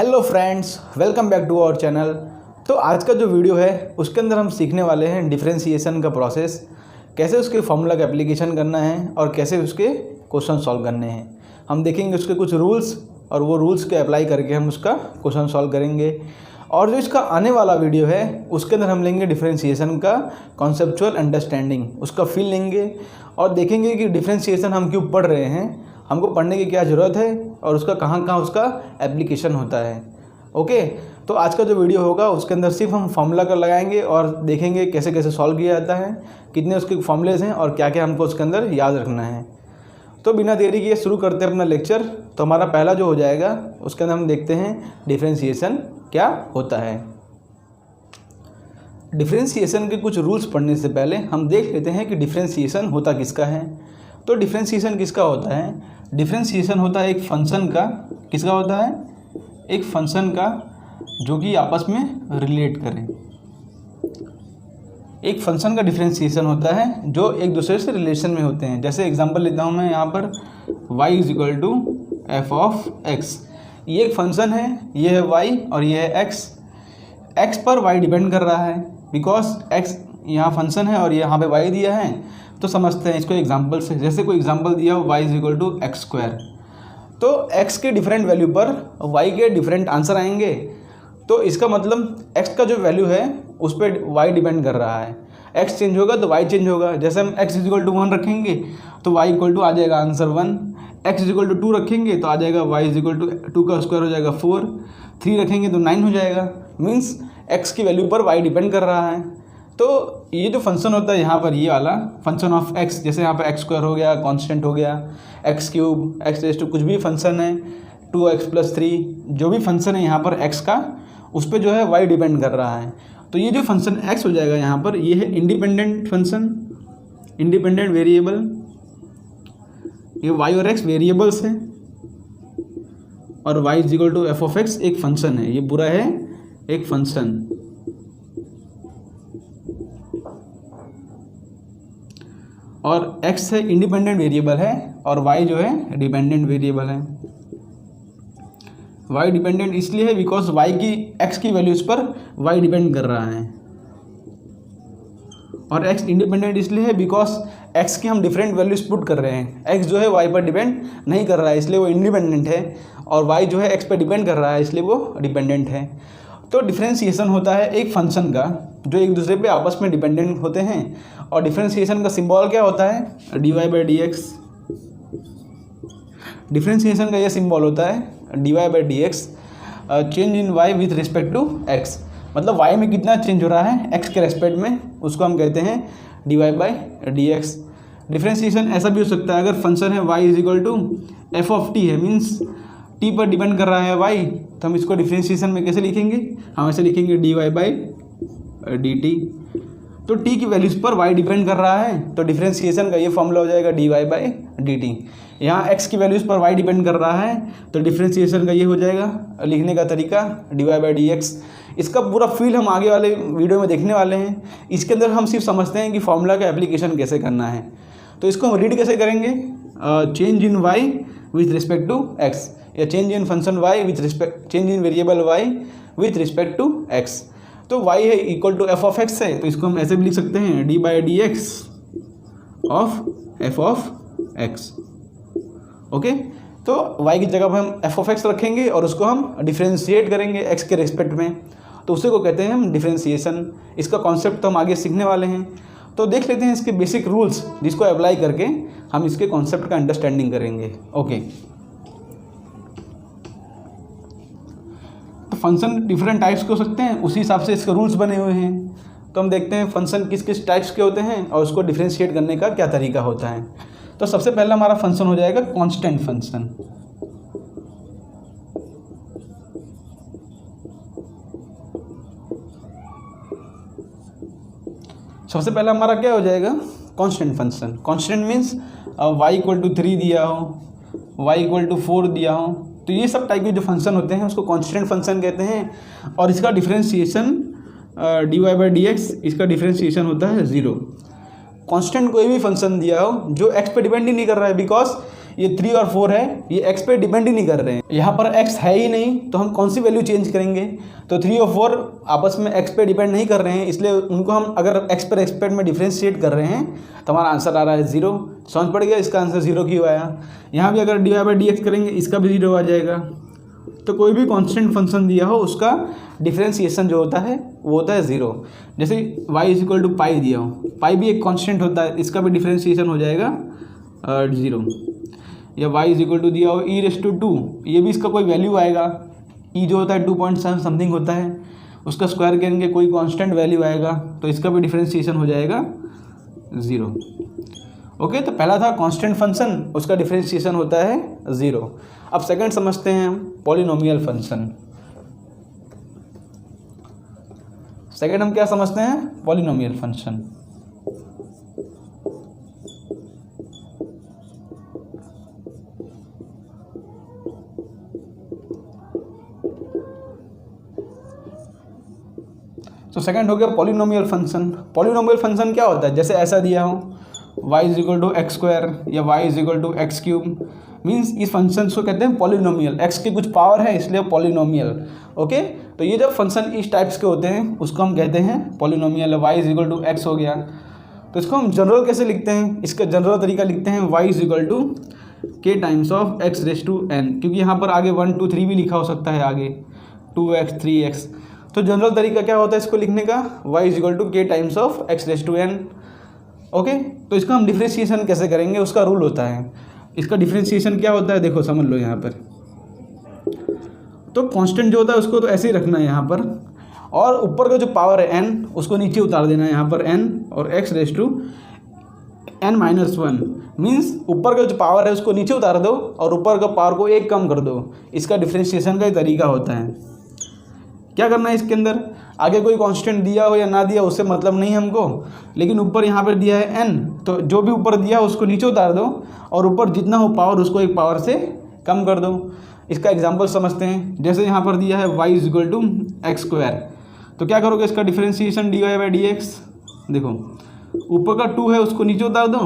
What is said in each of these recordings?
Hello friends, welcome back to our channel. तो आज का जो वीडियो है उसके अंदर हम सीखने वाले हैं डिफरेंशिएशन का प्रोसेस, कैसे उसके फॉर्मूला का एप्लीकेशन करना है और कैसे उसके क्वेश्चन सॉल्व करने हैं। हम देखेंगे उसके कुछ रूल्स और वो रूल्स के अप्लाई करके हम उसका क्वेश्चन सॉल्व करेंगे। और जो इसका आने वाला वीडियो है उसके अंदर हम लेंगे डिफरेंशिएशन का कॉन्सेप्चुअल अंडरस्टैंडिंग, उसका फील लेंगे और देखेंगे कि डिफरेंशिएशन हम क्यों पढ़ रहे हैं, हमको पढ़ने की क्या ज़रूरत है और उसका कहाँ कहाँ उसका एप्लीकेशन होता है। ओके, तो आज का जो वीडियो होगा उसके अंदर सिर्फ हम फॉर्मूला का लगाएंगे और देखेंगे कैसे कैसे सॉल्व किया जाता है, कितने उसके फॉर्मूलेज हैं और क्या क्या हमको उसके अंदर याद रखना है। तो बिना देरी किए शुरू करते हैं अपना लेक्चर। तो हमारा पहला जो हो जाएगा उसके अंदर हम देखते हैं डिफरेंशिएशन क्या होता है। डिफरेंशिएशन के कुछ रूल्स पढ़ने से पहले हम देख लेते हैं कि डिफरेंशिएशन होता किसका है। तो डिफरेंशिएशन किसका होता है? डिफरेंशिएशन होता है एक फंक्शन का। किसका होता है? एक फंक्शन का जो कि आपस में रिलेट करें। एक फंक्शन का डिफरेंशिएशन होता है जो एक दूसरे से रिलेशन में होते हैं। जैसे एग्जांपल लेता हूँ मैं यहाँ पर y = f(x). ये एक फंक्शन है, ये है y और ये है x। x पर y डिपेंड कर रहा है बिकॉज x यहाँ फंक्शन है और यहाँ पे y दिया है। तो समझते हैं इसको एग्जांपल से। जैसे कोई एग्जांपल दिया हो y = x², तो x के डिफरेंट वैल्यू पर y के डिफरेंट आंसर आएंगे। तो इसका मतलब x का जो वैल्यू है उस पर y डिपेंड कर रहा है। x चेंज होगा तो y चेंज होगा। जैसे हम x = 1 रखेंगे तो y = आ जाएगा आंसर 1। x = 2 रखेंगे तो आ जाएगा y = 2 का स्क्वायर हो जाएगा 4। 3 रखेंगे तो 9 हो जाएगा। मीन्स x की वैल्यू पर y डिपेंड कर रहा है। तो ये जो फंक्शन होता है यहाँ पर, ये वाला फंक्शन ऑफ x, जैसे यहाँ पर x² हो गया, कांस्टेंट हो गया, x³ x⁻², कुछ भी फंक्शन है, 2x+3, जो भी फंक्शन है यहाँ पर x का, उस पर जो है y डिपेंड कर रहा है। तो ये जो फंक्शन x हो जाएगा यहाँ पर, ये है इंडिपेंडेंट फंक्शन, इंडिपेंडेंट वेरिएबल। ये y और x वेरिएबल्स हैं और y = f(x) एक फंक्शन है। ये पूरा है एक फंक्शन। और x है इंडिपेंडेंट वेरिएबल है और y जो है डिपेंडेंट वेरिएबल है। y डिपेंडेंट इसलिए है बिकॉज y की x की वैल्यूज़ पर y डिपेंड कर रहा है। और x इंडिपेंडेंट इसलिए है बिकॉज x की हम डिफरेंट वैल्यूज़ पुट कर रहे हैं। x जो है y पर डिपेंड नहीं कर रहा है इसलिए वो इंडिपेंडेंट है, और y जो है x पर डिपेंड कर रहा है इसलिए वो डिपेंडेंट है। तो डिफरेंशिएशन होता है एक फंक्शन का जो एक दूसरे पे आपस में डिपेंडेंट होते हैं। और डिफरेंशिएशन का सिंबल क्या होता है? dy/dx। डिफरेंशिएशन का ये सिंबल होता है dy/dx, change in y with respect to x। मतलब y में कितना चेंज हो रहा है x के रेस्पेक्ट में, उसको हम कहते हैं dy/dx। डिफरेंशिएशन ऐसा भी हो सकता है, अगर फंक्शन है y = f(t) है, मीन्स t पर डिपेंड कर रहा है y, तो हम इसको डिफरेंशिएशन में कैसे लिखेंगे? हम ऐसे लिखेंगे dy/dt। तो t की वैल्यूज़ पर y डिपेंड कर रहा है, तो डिफरेंशिएशन का ये फॉर्मूला हो जाएगा dy/dt। यहाँ x की वैल्यूज़ पर y डिपेंड कर रहा है तो डिफरेंशिएशन का ये हो जाएगा लिखने का तरीका dy/dx। इसका पूरा फील हम आगे वाले वीडियो में देखने वाले हैं। इसके अंदर हम सिर्फ समझते हैं कि फॉर्मूला का एप्लीकेशन कैसे करना है। तो इसको हम रीड कैसे करेंगे? Change in y with respect to x, या change in function y with respect, change in variable y with respect to x। तो y है = f(x) है, तो इसको हम ऐसे भी लिख सकते हैं dy/dx ऑफ f(x). ओके, तो y की जगह पर हम f(x) रखेंगे और उसको हम डिफरेंशिएट करेंगे x के रिस्पेक्ट में, तो उसी को कहते हैं हम डिफरेंशिएशन। इसका कॉन्सेप्ट तो हम आगे सीखने वाले हैं। तो देख लेते हैं इसके बेसिक रूल्स, जिसको अप्लाई करके हम इसके कॉन्सेप्ट का अंडरस्टैंडिंग करेंगे। ओके, तो फंक्शन डिफरेंट टाइप्स के हो सकते हैं, उसी हिसाब से इसके रूल्स बने हुए हैं। तो हम देखते हैं फंक्शन किस किस टाइप्स के होते हैं और उसको डिफरेंशिएट करने का क्या तरीका होता है। तो सबसे पहला हमारा फंक्शन हो जाएगा कांस्टेंट फंक्शन। सबसे पहला हमारा क्या हो जाएगा? Constant function. Constant means y = 3 दिया हो, y = 4 दिया हो, तो ये सब टाइप के जो फंक्शन होते हैं उसको कांस्टेंट फंक्शन कहते हैं। और इसका डिफरेंशिएशन dy/dx, इसका डिफरेंशिएशन होता है 0। कांस्टेंट कोई भी फंक्शन दिया हो जो x पे डिपेंड ही नहीं कर रहा है, बिकॉज ये 3 और 4 है, ये x पे डिपेंड ही नहीं कर रहे हैं, यहाँ पर x है ही नहीं, तो हम कौन सी वैल्यू चेंज करेंगे। तो 3 और 4 आपस में x पे डिपेंड नहीं कर रहे हैं, इसलिए उनको हम अगर x पर रेस्पेक्ट में डिफ्रेंशिएट कर रहे हैं तो हमारा आंसर आ रहा है 0। समझ पड़ गया, इसका आंसर 0 क्यों आया। यहाँ भी अगर dy/dx करेंगे इसका भी 0 आ जाएगा। तो कोई भी कांस्टेंट फंक्शन दिया हो उसका डिफरेंशिएशन जो होता है वो होता है 0। जैसे y इक्वल टू पाई दिया हो, पाई भी एक कांस्टेंट होता है, इसका भी डिफरेंशिएशन हो जाएगा 0। या y इक्वल टू दिया हो e⁻², ये भी इसका कोई वैल्यू आएगा, e जो होता है 2.7 समथिंग होता है, उसका स्क्वायर करेंगे कोई कांस्टेंट वैल्यू आएगा, तो इसका भी डिफरेंशिएशन हो जाएगा 0। ओके, तो पहला था कांस्टेंट फंक्शन, उसका डिफरेंशिएशन होता है 0। अब सेकंड समझते हैं हम पॉलिनोमियल फंक्शन। सेकंड हम क्या समझते हैं, पॉलिनोमियल फंक्शन। तो सेकंड हो गया पॉलिनोमियल फंक्शन। पॉलिनोमियल फंक्शन क्या होता है, जैसे ऐसा दिया हो y इक्वल टू x² या y equal to x³ means इस फंक्शन को कहते हैं पॉलिनोमियल, x की कुछ पावर है इसलिए पॉलिनोमियल। ओके, तो ये जब फंक्शन इस टाइप्स के होते हैं उसको हम कहते हैं polynomial. y equal to x हो गया, तो इसको हम जनरल कैसे लिखते हैं, इसका जनरल तरीका लिखते हैं y equal to k times of x⁻n, क्योंकि यहाँ पर आगे 1 2 3 भी लिखा हो सकता है, आगे 2x 3x। तो जनरल तरीका क्या होता है इसको लिखने का, y equal to k times of x⁻n। Okay, तो इसका हम डिफ्रेंशिएशन कैसे करेंगे, उसका रूल होता है। इसका डिफ्रेंशिएशन क्या होता है, देखो समझ लो यहाँ पर। तो कांस्टेंट जो होता है उसको तो ऐसे ही रखना है यहाँ पर, और ऊपर का जो पावर है n उसको नीचे उतार देना है यहाँ पर n, और x⁻n-1 मीन्स ऊपर का जो पावर है उसको नीचे उतार दो और ऊपर का पावर को 1 कम कर दो। इसका डिफ्रेंशिएशन का ही तरीका होता है। क्या करना है इसके अंदर, आगे कोई कांस्टेंट दिया हो या ना दिया उससे मतलब नहीं हमको, लेकिन ऊपर यहाँ पर दिया है n, तो जो भी ऊपर दिया है उसको नीचे उतार दो और ऊपर जितना हो पावर उसको एक पावर से कम कर दो। इसका एग्जांपल समझते हैं। जैसे यहाँ पर दिया है y इक्वल टू x², तो क्या करोगे इसका डिफरेंशिएशन dy/dx। देखो ऊपर का 2 है उसको नीचे उतार दो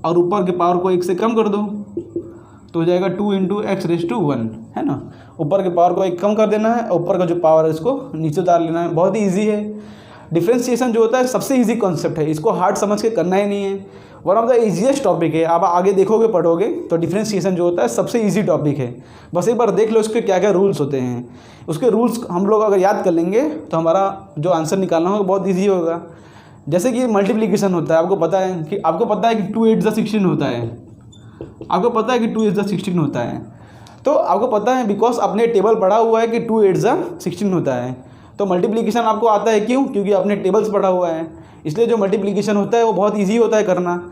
और ऊपर के पावर को 1 से कम कर दो, तो हो जाएगा 2 × x⁻1, है ना। ऊपर के पावर को 1 कम कर देना है, ऊपर का जो पावर है इसको नीचे उतार लेना है। बहुत ही ईजी है। डिफरेंशिएशन जो होता है सबसे ईजी कॉन्सेप्ट है, इसको हार्ड समझ के करना ही नहीं है। One of the easiest topic है। आप आगे देखोगे पढ़ोगे तो डिफरेंशिएशन जो होता है सबसे ईजी टॉपिक है। बस एक बार देख लो उसके क्या क्या रूल्स होते हैं। उसके रूल्स हम लोग अगर याद कर लेंगे तो हमारा जो आंसर निकालना होगा बहुत ईजी होगा। जैसे कि मल्टीप्लिकेशन होता है, आपको पता है कि 2 8 16 होता है। आपको पता है कि 2 8 16 होता है, तो आपको पता है बिकॉज आपने टेबल पढ़ा हुआ है कि 2 8 16 होता है। तो मल्टीप्लिकेशन आपको आता है क्यों, क्योंकि आपने टेबल्स पढ़ा हुआ है, इसलिए जो मल्टीप्लिकेशन होता है वो बहुत इजी होता है करना।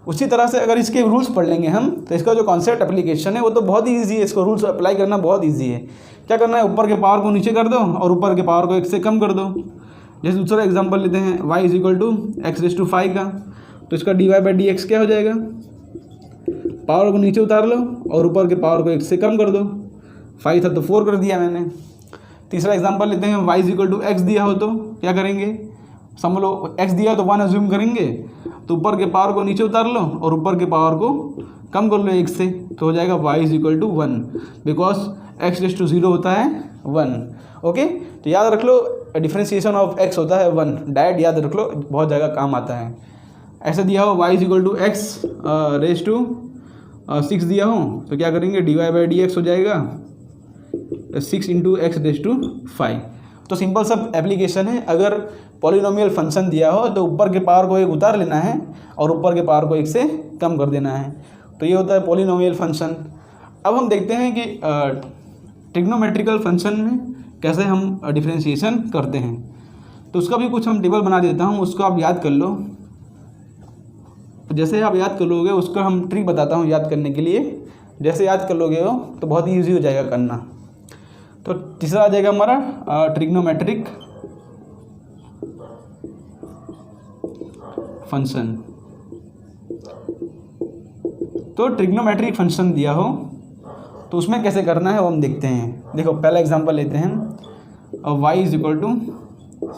उसी तरह से अगर इसके रूल्स पढ़ लेंगे हम तो इसका जो कॉन्सेप्ट एप्लीकेशन है वो तो बहुत ही ईजी है। इसको रूल्स अप्लाई करना बहुत ईजी है। क्या करना है, ऊपर के पावर को नीचे कर दो और ऊपर के पावर को 1 से कम कर दो। जैसे दूसरा एग्जांपल लेते हैं y इक्वल टू x⁵ का, तो इसका dy/dx क्या हो जाएगा, पावर को नीचे उतार लो और ऊपर के पावर को 1 से कम कर दो। 5 था तो 4 कर दिया मैंने। तीसरा एग्जांपल लेते हैं, y इक्वल टू x दिया हो तो क्या करेंगे, समझ लो x दिया तो 1 अज्यूम करेंगे, तो ऊपर के पावर को नीचे उतार लो और ऊपर के पावर को कम कर लो 1 से, तो हो जाएगा y equal to 1 because x⁻0 होता है 1। ओके, तो याद रख लो डिफरेंशिएशन ऑफ x होता है 1। डायरेक्ट याद रख लो, बहुत जगह काम आता है। ऐसा दिया हो y इक्वल टू x⁻6 दिया हो तो क्या करेंगे, dy/dx हो जाएगा 6 × x⁵। तो सिंपल सब एप्लीकेशन है। अगर पॉलिनोमियल फंक्शन दिया हो तो ऊपर के पावर को 1 उतार लेना है और ऊपर के पावर को 1 से कम कर देना है। तो ये होता है पॉलिनोमियल फंक्शन। अब हम देखते हैं कि ट्रिग्नोमेट्रिकल फंक्शन में कैसे हम डिफरेंशिएशन करते हैं। तो उसका भी कुछ हम टेबल बना देता हूँ, उसको आप याद कर लो। जैसे आप याद कर लोगे उसका हम ट्रिक बताता हूँ याद करने के लिए। जैसे याद कर लोगे हो तो बहुत ही ईजी हो जाएगा करना। तो तीसरा आ जाएगा हमारा ट्रिग्नोमेट्रिक फंक्शन। तो ट्रिग्नोमेट्रिक फंक्शन दिया हो तो उसमें कैसे करना है वो हम देखते हैं। देखो पहला एग्जांपल लेते हैं, y equal to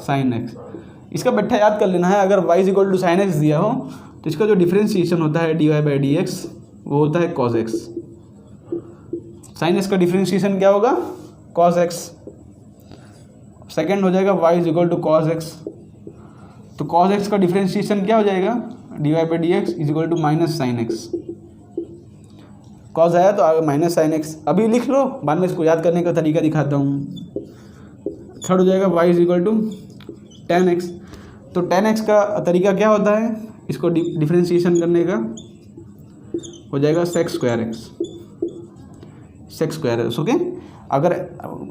sin x। इसका बैठा याद कर लेना है। अगर y equal to sin x दिया हो तो इसका जो डिफरेंशिएशन होता है dy/dx वो होता है cos x। sin x का डिफ्रेंशिएशन क्या होगा, cos x। सेकेंड हो जाएगा y is equal to cos x, तो cos x का डिफ्रेंशिएशन क्या हो जाएगा, dy by D x is equal to minus sine X. Cos आया तो आगे माइनस साइन एक्स, अभी लिख लो, बाद में इसको याद करने का तरीका दिखाता हूँ। थर्ड हो जाएगा y is equal to tan X, तो टेन एक्स का तरीका क्या होता है, इसको डिफ्रेंशिएशन करने का हो जाएगा sec square X, sec square X. Okay, अगर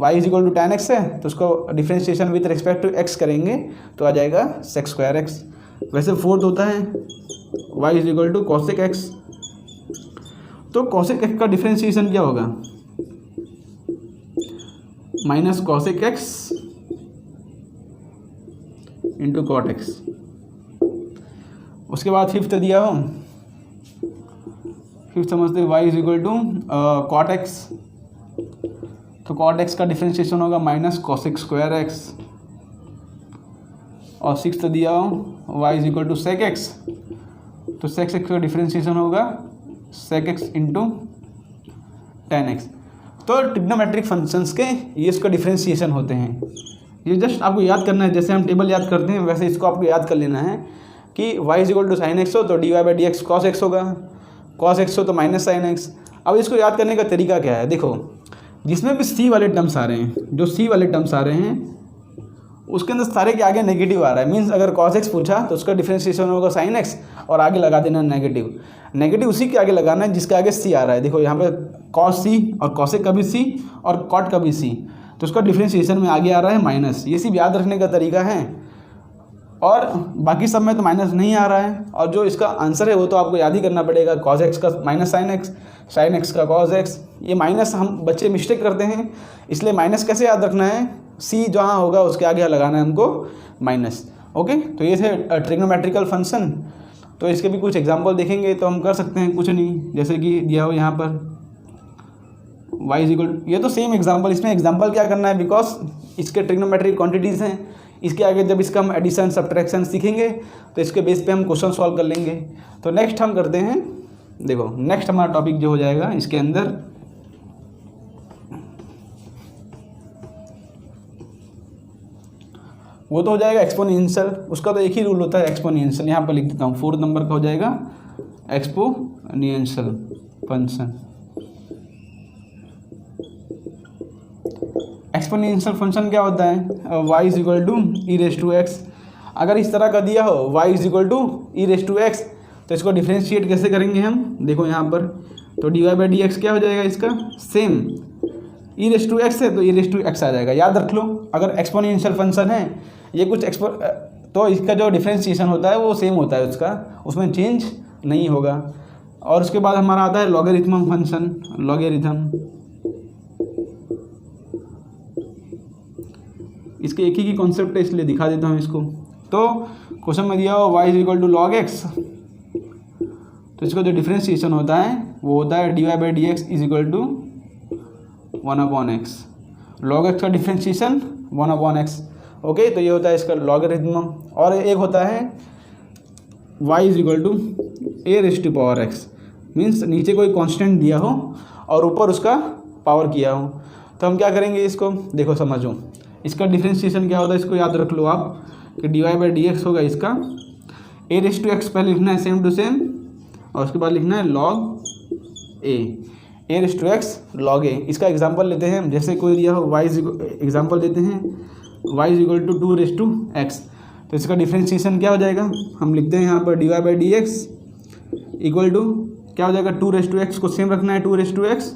y is equal to tan X है तो उसको differentiation with respect to x करेंगे तो आ जाएगा सेक्स स्क्वायर एक्स। वैसे फोर्थ होता है y is equal to cosec X, तो कॉसेक एक्स का डिफ्रेंशिएशन क्या होगा, minus cosec x into cot X. उसके बाद फिफ्थ दिया हो, फिफ्थ समझते हैं y is equal to cot x, तो कॉट एक्स का डिफ्रेंशिएशन होगा माइनस कॉसेक स्क्वायर एक्स। और सिक्स्थ दिया हो y is equal to sec X, तो सेक एक्स का डिफ्रेंशिएशन होगा sec X into tan X. तो ट्रिग्नोमेट्रिक फंक्शंस के ये इसका डिफ्रेंशिएशन होते हैं। ये जस्ट आपको याद करना है, जैसे हम टेबल याद करते हैं वैसे इसको आपको याद कर लेना है कि y is equal to sine X हो तो D Y by D X cos X होगा, कॉस एक्स हो तो माइनस साइन एक्स। अब इसको याद करने का तरीका क्या है, देखो जिसमें भी c वाले टर्म्स आ रहे हैं, जो c वाले टर्म्स आ रहे हैं उसके अंदर सारे के आगे नेगेटिव आ रहा है। मीन्स अगर cos x पूछा तो उसका डिफ्रेंशिएशन होगा sin x और आगे लगा देना नेगेटिव। नेगेटिव उसी के आगे लगाना है जिसके आगे c आ रहा है। देखो यहाँ पे cos c और cosec का भी c और cot का भी c, तो उसका डिफ्रेंशिएशन में आगे आ रहा है माइनस। ये सिर्फ याद रखने का तरीका है, और बाकी सब में तो माइनस नहीं आ रहा है। और जो इसका आंसर है वो तो आपको याद ही करना पड़ेगा, cos x का माइनस साइन x का cos x। ये माइनस हम बच्चे मिस्टेक करते हैं, इसलिए माइनस कैसे याद रखना है, c जहाँ होगा उसके आगे लगाना है हमको माइनस। ओके, तो ये थे ट्रिग्नोमेट्रिकल फंक्शन। तो इसके भी कुछ एग्जांपल देखेंगे तो हम कर सकते हैं, कुछ नहीं, जैसे कि दिया हो यहाँ पर y इज इक्वल, ये तो सेम एग्जांपल, इसमें एग्जांपल क्या करना है, बिकॉज इसके ट्रिग्नोमेट्रिक क्वांटिटीज़ हैं। इसके आगे जब इसका हम एडिशन सब्ट्रैक्शन सीखेंगे तो इसके बेस पे हम क्वेश्चन सॉल्व कर लेंगे। तो नेक्स्ट हम करते हैं, देखो नेक्स्ट हमारा टॉपिक जो हो जाएगा इसके अंदर वो तो हो जाएगा एक्सपोनेंशियल। उसका तो एक ही रूल होता है एक्सपोनेंशियल, यहाँ पर लिख देता हूँ, फोर्थ नंबर का हो जाएगा एक्सपोनेंशियल फंक्शन। एक्सपोनेंशियल फंक्शन क्या होता है, y is equal to E raise to X. अगर इस तरह का दिया हो y is equal to E raise to X, तो इसको डिफ्रेंशिएट कैसे करेंगे हम, देखो यहाँ पर, तो D Y by D x क्या हो जाएगा इसका, same E raise to X है तो ई रेस टू एक्स आ जाएगा। याद रख लो, अगर एक्सपोनेंशियल फंक्शन है ये कुछ तो इसका जो डिफ्रेंशिएशन होता है वो सेम होता है उसका, उसमें चेंज नहीं होगा। और उसके बाद हमारा आता है लॉगरिथम फंक्शन, लॉगरिथम। इसके एक ही कॉन्सेप्ट है इसलिए दिखा देता हूँ इसको। तो क्वेश्चन में दिया हो y is equal to log X, तो इसका जो डिफ्रेंशिएशन होता है वो होता है D Y by D x is equal to 1/x। Log X का डिफ्रेंशिएशन 1/x। ओके, तो ये होता है इसका लॉगरिथम। और एक होता है y is equal to A raise to power X, means नीचे कोई कांस्टेंट दिया हो और ऊपर उसका पावर किया हो। तो हम क्या करेंगे इसको, देखो समझो, इसका डिफ्रेंशिएशन क्या होता है इसको याद रख लो आप कि D Y by D X होगा इसका ए रेस टू एक्स, पहले लिखना है सेम टू सेम, और उसके बाद लिखना है log A raise to x log A. इसका एग्जांपल लेते हैं, जैसे कोई दिया हो y एग्जांपल देते हैं y is equal to 2 raise to X, तो इसका डिफ्रेंशिएशन क्या हो जाएगा, हम लिखते हैं यहाँ पर D Y by D X equal to क्या हो जाएगा, 2 रेस टू एक्स को सेम रखना है 2 रेस टू एक्स,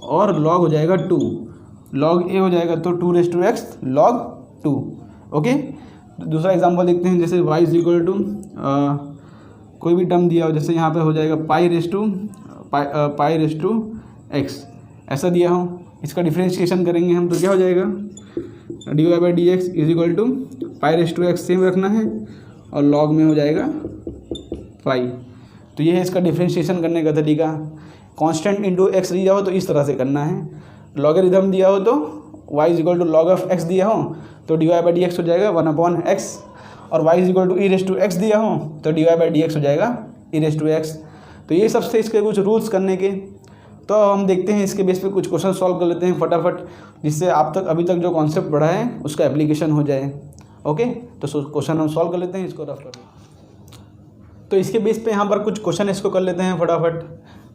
और लॉग हो जाएगा 2, लॉग ए हो जाएगा तो 2 raise to x log 2। Okay, दूसरा एग्जांपल देखते हैं, जैसे y इज इक्वल टू कोई भी टर्म दिया हो, जैसे यहाँ पे हो जाएगा पाई रेस टू एक्स, ऐसा दिया हो, इसका डिफ्रेंशिएशन करेंगे हम तो क्या हो जाएगा, d Y by D x is equal to pi raise to x same रखना है और लॉग में हो जाएगा पाई। तो ये है इसका डिफ्रेंशिएशन करने का तरीका। कांस्टेंट इंटू एक्स दिया हो तो इस तरह से करना है, लॉगरिथम दिया हो तो y is equal to log of x दिया हो तो D Y by D x हो जाएगा 1/x, और y is equal to E raise to x दिया हो तो D Y by D x हो जाएगा ई रेस टू एक्स। तो ये सबसे इसके कुछ रूल्स करने के। तो हम देखते हैं इसके बेस पे कुछ क्वेश्चन सॉल्व कर लेते हैं फटाफट, जिससे आप तक अभी तक जो कॉन्सेप्ट पढ़ा है उसका एप्लीकेशन हो जाए। ओके, तो क्वेश्चन हम सॉल्व कर लेते हैं, इसको रफ कर लेते। तो इसके बेस पे यहाँ पर कुछ क्वेश्चन इसको कर लेते हैं फटाफट।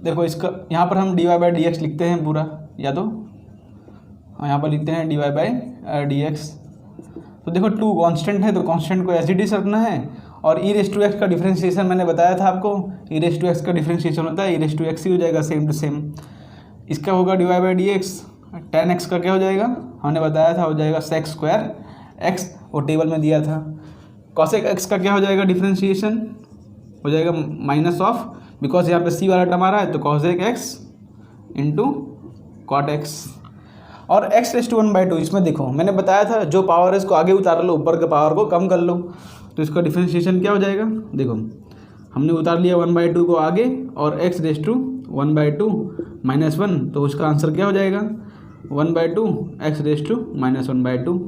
देखो इसका यहाँ पर हम dy/dx लिखते हैं पूरा, या तो यहाँ पर लिखते हैं dy/dx। तो देखो 2 कांस्टेंट है तो कांस्टेंट को एज इट इज रखना है, और e⁻x का डिफरेंशिएशन मैंने बताया था आपको, e⁻x का डिफरेंशिएशन होता है e⁻x ही हो जाएगा सेम टू सेम। इसका होगा dy/dx, tan x का क्या हो जाएगा, हमने बताया था हो जाएगा sec² x, वो टेबल में दिया था। cosec x का क्या हो जाएगा डिफरेंशिएशन, हो जाएगा माइनस ऑफ, बिकॉज यहाँ पे c वाला टर्म आ रहा है तो cosec x into cot x। और x⁻², इसमें देखो मैंने बताया था जो पावर है इसको आगे उतार लो, ऊपर के पावर को कम कर लो, तो इसका डिफरेंशिएशन क्या हो जाएगा, देखो हमने उतार लिया 1/2 को आगे और x⁻² -1, तो उसका आंसर क्या हो जाएगा 1/2 x⁻² -1/2,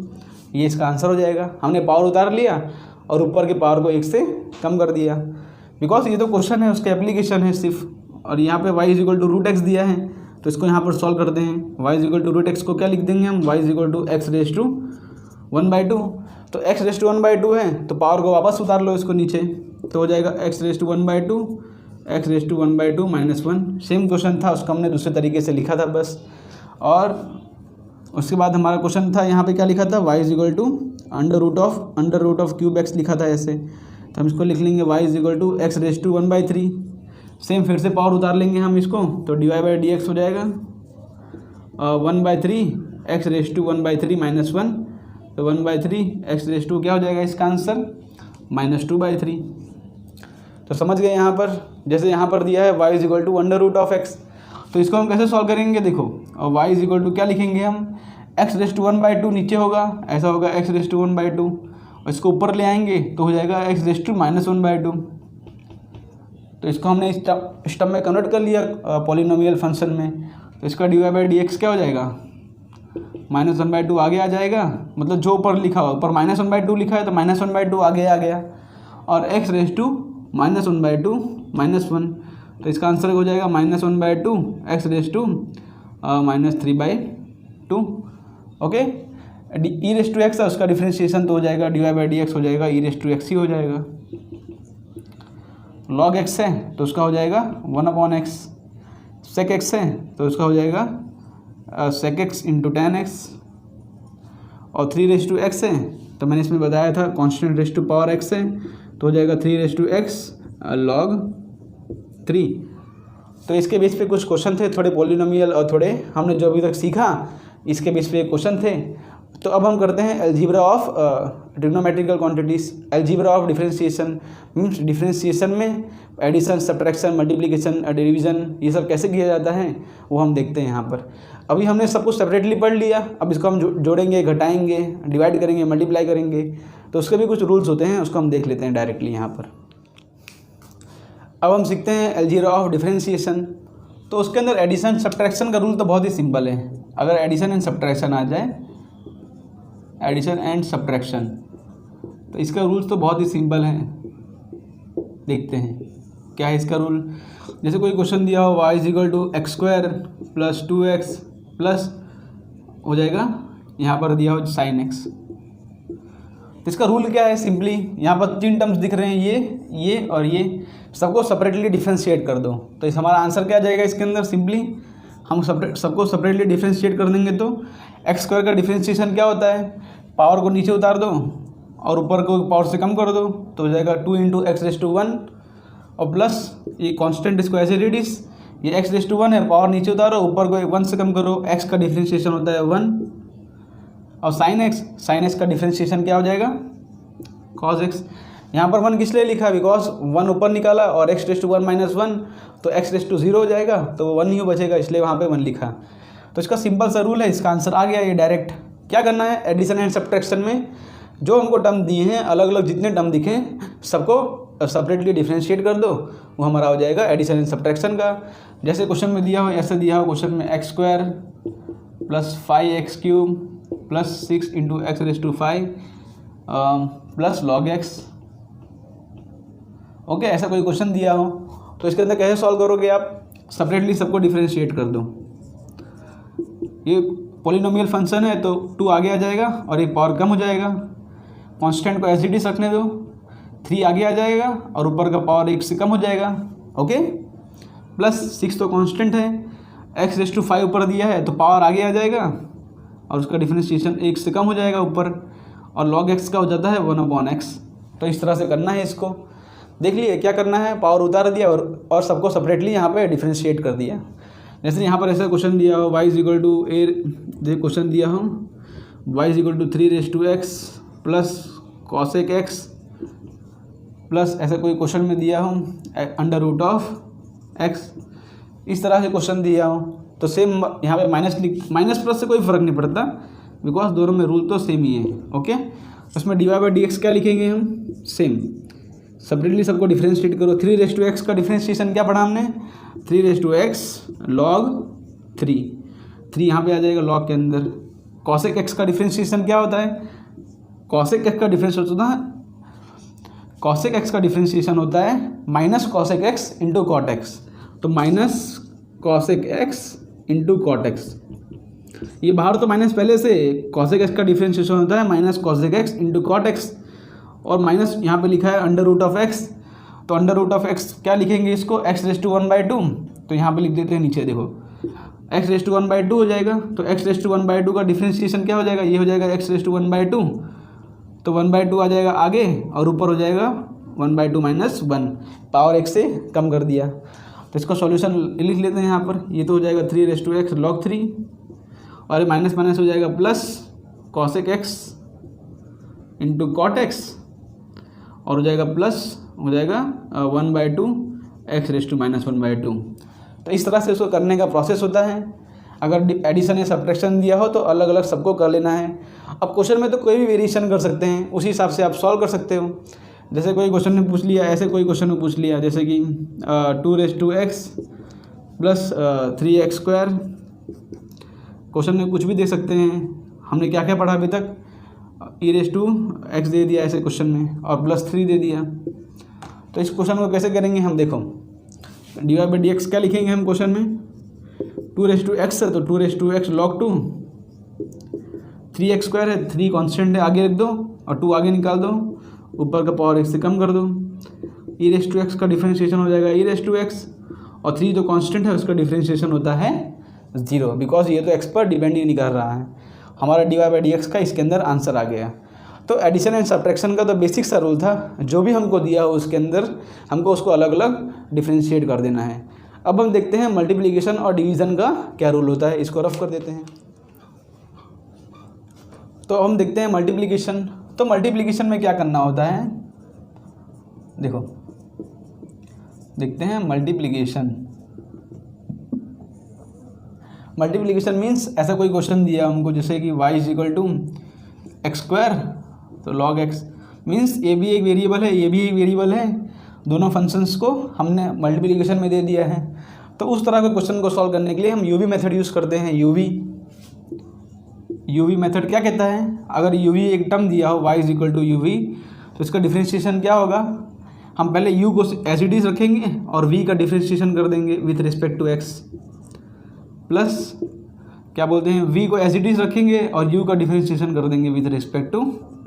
ये इसका आंसर हो जाएगा। हमने पावर उतार लिया और ऊपर के पावर को 1 से कम कर दिया, बिकॉज ये तो क्वेश्चन है उसका एप्लीकेशन है सिर्फ। और यहाँ पे y √x दिया है, तो इसको यहाँ पर सॉल्व करते हैं। y √x को क्या लिख देंगे हम, y x⁻² तो x⁻² है तो पावर को वापस उतार लो इसको नीचे, तो हो जाएगा x⁻² x⁻² -1। सेम क्वेश्चन था, उसका हमने दूसरे तरीके से लिखा था बस। और उसके बाद हमारा क्वेश्चन था यहाँ पे क्या लिखा था, y √√3 लिखा था ऐसे, तो हम इसको लिख लेंगे y x⁻⁻1/3। सेम फिर से पावर उतार लेंगे हम इसको, तो dy/dx हो जाएगा 1/3 x⁻⁻1/3 -1, तो 1/3 x⁻² क्या हो जाएगा इसका आंसर -2/3। तो समझ गए यहाँ पर, जैसे यहाँ पर दिया है y √x, तो इसको हम कैसे सॉल्व करेंगे, देखो और y क्या लिखेंगे हम, x⁻1/2 नीचे होगा, ऐसा होगा x⁻1/2, और इसको ऊपर ले आएंगे तो हो जाएगा x⁻−1/2। तो इसको हमने इस टर्म में कन्वर्ट कर लिया पॉलिनोमियल फंक्शन में, तो इसका dy/dx क्या हो जाएगा -1/2 आगे आ जाएगा, मतलब जो ऊपर लिखा हुआ, ऊपर -1/2 लिखा है तो -1/2 आगे आ गया, और x⁻1/2 -1, तो इसका आंसर हो जाएगा -1/2 x⁻⁻3/2। ओके, e⁻x है उसका डिफरेंशिएशन तो हो जाएगा dy/dx हो जाएगा e⁻x ही हो जाएगा। log x है तो उसका हो जाएगा 1/x, sec x है तो उसका हो जाएगा sec x into tan x, और 3⁻x है तो मैंने इसमें बताया था constant raise to power x है तो हो जाएगा 3⁻x log 3। तो इसके बेस पे कुछ क्वेश्चन थे, थोड़े पॉलिनोमियल और थोड़े हमने जो अभी तक सीखा इसके बेस पे क्वेश्चन थे। तो अब हम करते हैं algebra of trigonometrical quantities. Algebra of differentiation means differentiation में एडिशन, सब्ट्रैक्शन, मल्टीप्लिकेशन, डिवीज़न, ये सब कैसे किया जाता है वो हम देखते हैं यहाँ पर। अभी हमने सब कुछ सेपरेटली पढ़ लिया, अब इसको हम जोड़ेंगे, घटाएंगे, डिवाइड करेंगे, मल्टीप्लाई करेंगे, तो उसके भी कुछ रूल्स होते हैं, उसको हम देख लेते हैं डायरेक्टली यहाँ पर। अब हम सीखते हैं अलजेब्रा ऑफ डिफरेंशिएशन। तो उसके अंदर एडिशन सब्ट्रैक्शन का रूल तो बहुत ही सिंपल है। अगर एडिशन एंड सब्ट्रैक्शन आ जाए, एडिशन एंड सब्ट्रैक्शन, तो इसका रूल्स तो बहुत ही सिंपल है। देखते हैं क्या है इसका रूल। जैसे कोई क्वेश्चन दिया हो y x² + 2x प्लस हो जाएगा, यहाँ पर दिया हो sin x, तो इसका रूल क्या है, सिंपली यहाँ पर 3 टर्म्स दिख रहे हैं, ये और ये, सबको सेपरेटली डिफ्रेंशिएट कर दो। तो इस हमारा आंसर क्या आ जाएगा इसके अंदर, सिंपली हम सबको सेपरेटली डिफ्रेंशिएट कर देंगे तो x² का डिफ्रेंशिएशन क्या होता है, पावर को नीचे उतार दो और ऊपर को पावर से कम कर दो, तो हो जाएगा 2 × x⁻1 और प्लस ये कांस्टेंट, इसको ऐसे रेडिस, ये x⁻1 है, पावर नीचे उतारो, ऊपर को 1 से कम करो, x का डिफ्रेंशिएशन होता है 1, और sin x का डिफ्रेंशिएशन क्या हो जाएगा cos x। यहाँ पर 1 किस लिए लिखा, बिकॉज 1 ऊपर निकाला और x⁻1 -1 तो x⁻0 हो जाएगा, तो 1 ही बचेगा, इसलिए वहाँ पे 1 लिखा। तो इसका सिंपल सा रूल है, इसका आंसर आ गया ये डायरेक्ट। क्या करना है, एडिशन एंड सब्ट्रैक्शन में जो हमको टर्म दिए हैं, अलग अलग जितने टर्म दिखें सबको सेपरेटली डिफ्रेंशिएट कर दो, वो हमारा हो जाएगा एडिशन एंड सब्ट्रैक्शन का। जैसे क्वेश्चन में दिया हो, ऐसे दिया हो क्वेश्चन में x² + 5x³ + 6 × x⁵ plus log x। Okay, ऐसा कोई क्वेश्चन दिया हो तो इसके अंदर कैसे सॉल्व करोगे आप, सेपरेटली सबको डिफ्रेंशिएट कर दो। ये पॉलिनोमियल फंक्शन है तो 2 आगे आ जाएगा और एक पावर कम हो जाएगा। कांस्टेंट को एज इट इज रखने दो, 3 आगे आ जाएगा और ऊपर का पावर 1 से कम हो जाएगा। ओके, प्लस 6 तो कांस्टेंट है, x⁵ ऊपर दिया है तो पावर आगे आ जाएगा और उसका डिफरेंशिएशन 1 से कम हो जाएगा ऊपर, और log x का हो जाता है 1/x। तो इस तरह से करना है इसको। देख लिए क्या करना है, पावर उतार दिया और सबको सेपरेटली यहाँ पे डिफरेंशिएट कर दिया। जैसे यहाँ पर ऐसा क्वेश्चन दिया हो y = a, जैसे क्वेश्चन दिया हो y = 3⁵x plus cosec x plus ऐसा कोई क्वेश्चन में दिया हो √x, इस तरह से क्वेश्चन दिया हो तो सेम यहाँ पे माइनस प्लस से कोई फ़र्क नहीं पड़ता, बिकॉज दोनों में रूल तो सेम ही है। ओके, उसमें dy/dx क्या लिखेंगे हम, सेम, सेपरेटली सबको डिफरेंशिएट करो। 3⁵x का डिफरेंशिएशन क्या पढ़ा हमने, 3⁵x log 3 यहाँ पे आ जाएगा log के अंदर। cosec x का डिफरेंशिएशन क्या होता है, cosec x का डिफरेंशिएशन होता है minus cosec x into cot x, तो minus cosec x into cot x, ये बाहर तो माइनस पहले से, cosec x का डिफरेंशिएशन होता है minus cosec x into cot x, और माइनस यहाँ पे लिखा है √x, तो √x क्या लिखेंगे इसको, x⁴ तो यहाँ पे लिख देते हैं नीचे, देखो x⁴ हो जाएगा, तो x⁴ का डिफरेंशिएशन क्या हो जाएगा, ये हो जाएगा x⁴, तो 1/2 आ जाएगा आगे और ऊपर हो जाएगा 1/2 - 1, पावर 1 से कम कर दिया। तो इसका सॉल्यूशन लिख लेते हैं यहाँ पर, ये तो हो जाएगा 3⁵x log 3 और माइनस माइनस हो जाएगा plus cosec x into cot x और हो जाएगा प्लस हो जाएगा 1/2 x⁻⁻²। तो इस तरह से उसको करने का प्रोसेस होता है। अगर एडिशन या सब्ट्रैक्शन दिया हो तो अलग अलग सबको कर लेना है। अब क्वेश्चन में तो कोई भी वेरिएशन कर सकते हैं, उसी हिसाब से आप सॉल्व कर सकते हो। जैसे कोई क्वेश्चन में पूछ लिया, ऐसे कोई क्वेश्चन में पूछ लिया जैसे कि 2⁵x प्लस 3x², क्वेश्चन में कुछ भी दे सकते हैं। हमने क्या क्या पढ़ा अभी तक, e⁻x दे दिया ऐसे क्वेश्चन में और +3 दे दिया। तो इस क्वेश्चन को कैसे करेंगे हम, देखो dy/dx क्या लिखेंगे हम क्वेश्चन में, 2⁵x है तो 2⁵x log 2, 3x² है, 3 कांस्टेंट है आगे रख दो और 2 आगे निकाल दो, ऊपर का पावर 1 से कम कर दो, e⁻x का डिफरेंशिएशन हो जाएगा e⁻x और 3 जो कांस्टेंट है उसका डिफरेंशिएशन होता है 0, बिकॉज ये तो x पर डिपेंड ही नहीं कर रहा है। हमारा dy/dx का इसके अंदर आंसर आ गया। तो एडिशन एंड सब्ट्रैक्शन का तो बेसिक सा रूल था, जो भी हमको दिया हो उसके अंदर हमको उसको अलग अलग डिफरेंशिएट कर देना है। अब हम देखते हैं मल्टीप्लिकेशन और डिवीज़न का क्या रूल होता है, इसको रफ कर देते हैं। तो हम देखते हैं मल्टीप्लिकेशन। तो मल्टीप्लिकेशन में क्या करना होता है, देखो देखते हैं मल्टीप्लिकेशन। मल्टीप्लिकेशन मीन्स ऐसा कोई क्वेश्चन दिया हमको जैसे कि y = x², तो log x मीन्स ये भी एक वेरिएबल है, ये भी एक वेरिएबल है, दोनों फंक्शंस को हमने मल्टीप्लिकेशन में दे दिया है। तो उस तरह के क्वेश्चन को सॉल्व करने के लिए हम यूवी मेथड यूज़ करते हैं। यूवी मेथड क्या कहता है, अगर यूवी एक टर्म दिया हो y = uv, तो इसका डिफरेंशिएशन क्या होगा, हम पहले u को एज इट इज रखेंगे और v का डिफरेंशिएशन कर देंगे with respect to x, plus क्या बोलते हैं v को एज इट इज रखेंगे और u का डिफरेंशिएशन कर देंगे विथ रिस्पेक्ट टू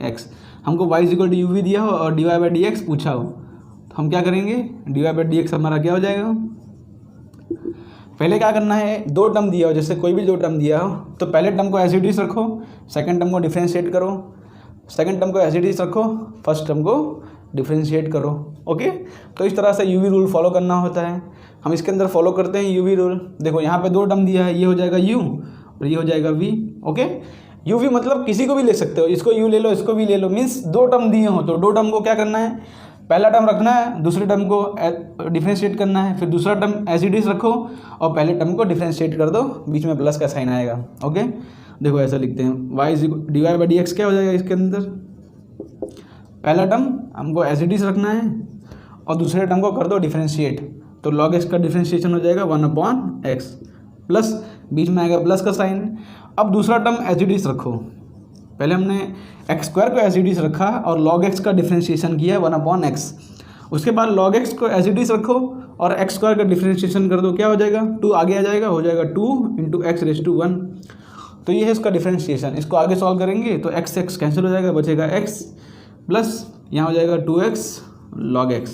x। हमको y = uv दिया हो और dy/dx पूछा हो, तो हम क्या करेंगे, dy/dx हमारा क्या हो जाएगा, पहले क्या करना है, 2 टर्म दिया हो, जैसे कोई भी 2 टर्म दिया हो तो पहले टर्म को एज इट इज रखो, सेकंड टर्म को डिफरेंशिएट करो, सेकंड टर्म को एज इट इज रखो, फर्स्ट टर्म को डिफरेंशिएट करो। ओके, तो इस तरह से यूवी रूल फॉलो करना होता है। हम इसके अंदर फॉलो करते हैं यूवी रूल। देखो यहाँ पे 2 टर्म दिया है, ये हो जाएगा u और ये हो जाएगा v। ओके, यूवी मतलब किसी को भी ले सकते हो, इसको u ले लो, इसको भी ले लो, मीन्स 2 टर्म दिए हो तो 2 टर्म को क्या करना है, पहला टर्म रखना है, दूसरे टर्म को डिफरेंशिएट करना है, फिर दूसरा टर्म एज इट इज रखो और पहले टर्म को डिफरेंशिएट कर दो, बीच में प्लस का साइन आएगा। ओके, देखो ऐसा लिखते हैं, dy/dx क्या हो जाएगा, इसके अंदर पहला टर्म हमको एज इट इज रखना है और दूसरे टर्म को कर दो डिफरेंशिएट, तो log x का डिफरेंशिएशन हो जाएगा 1/x, प्लस बीच में आएगा प्लस का साइन। अब दूसरा टर्म एज इट इज रखो, पहले हमने x² को एज इट इज रखा और log x का डिफरेंशिएशन किया 1/x उसके बाद log x को एज इट इज रखो और एक्स स्क्वायर का डिफ्रेंशिएशन कर दो, क्या हो जाएगा 2 आगे आ जाएगा, हो जाएगा 2 इंटू एक्स रेज टू 1। तो ये है इसका डिफ्रेंशिएशन। इसको आगे सॉल्व करेंगे तो एक्स एक्स कैंसिल हो जाएगा, बचेगा x प्लस यहाँ हो जाएगा 2x log x।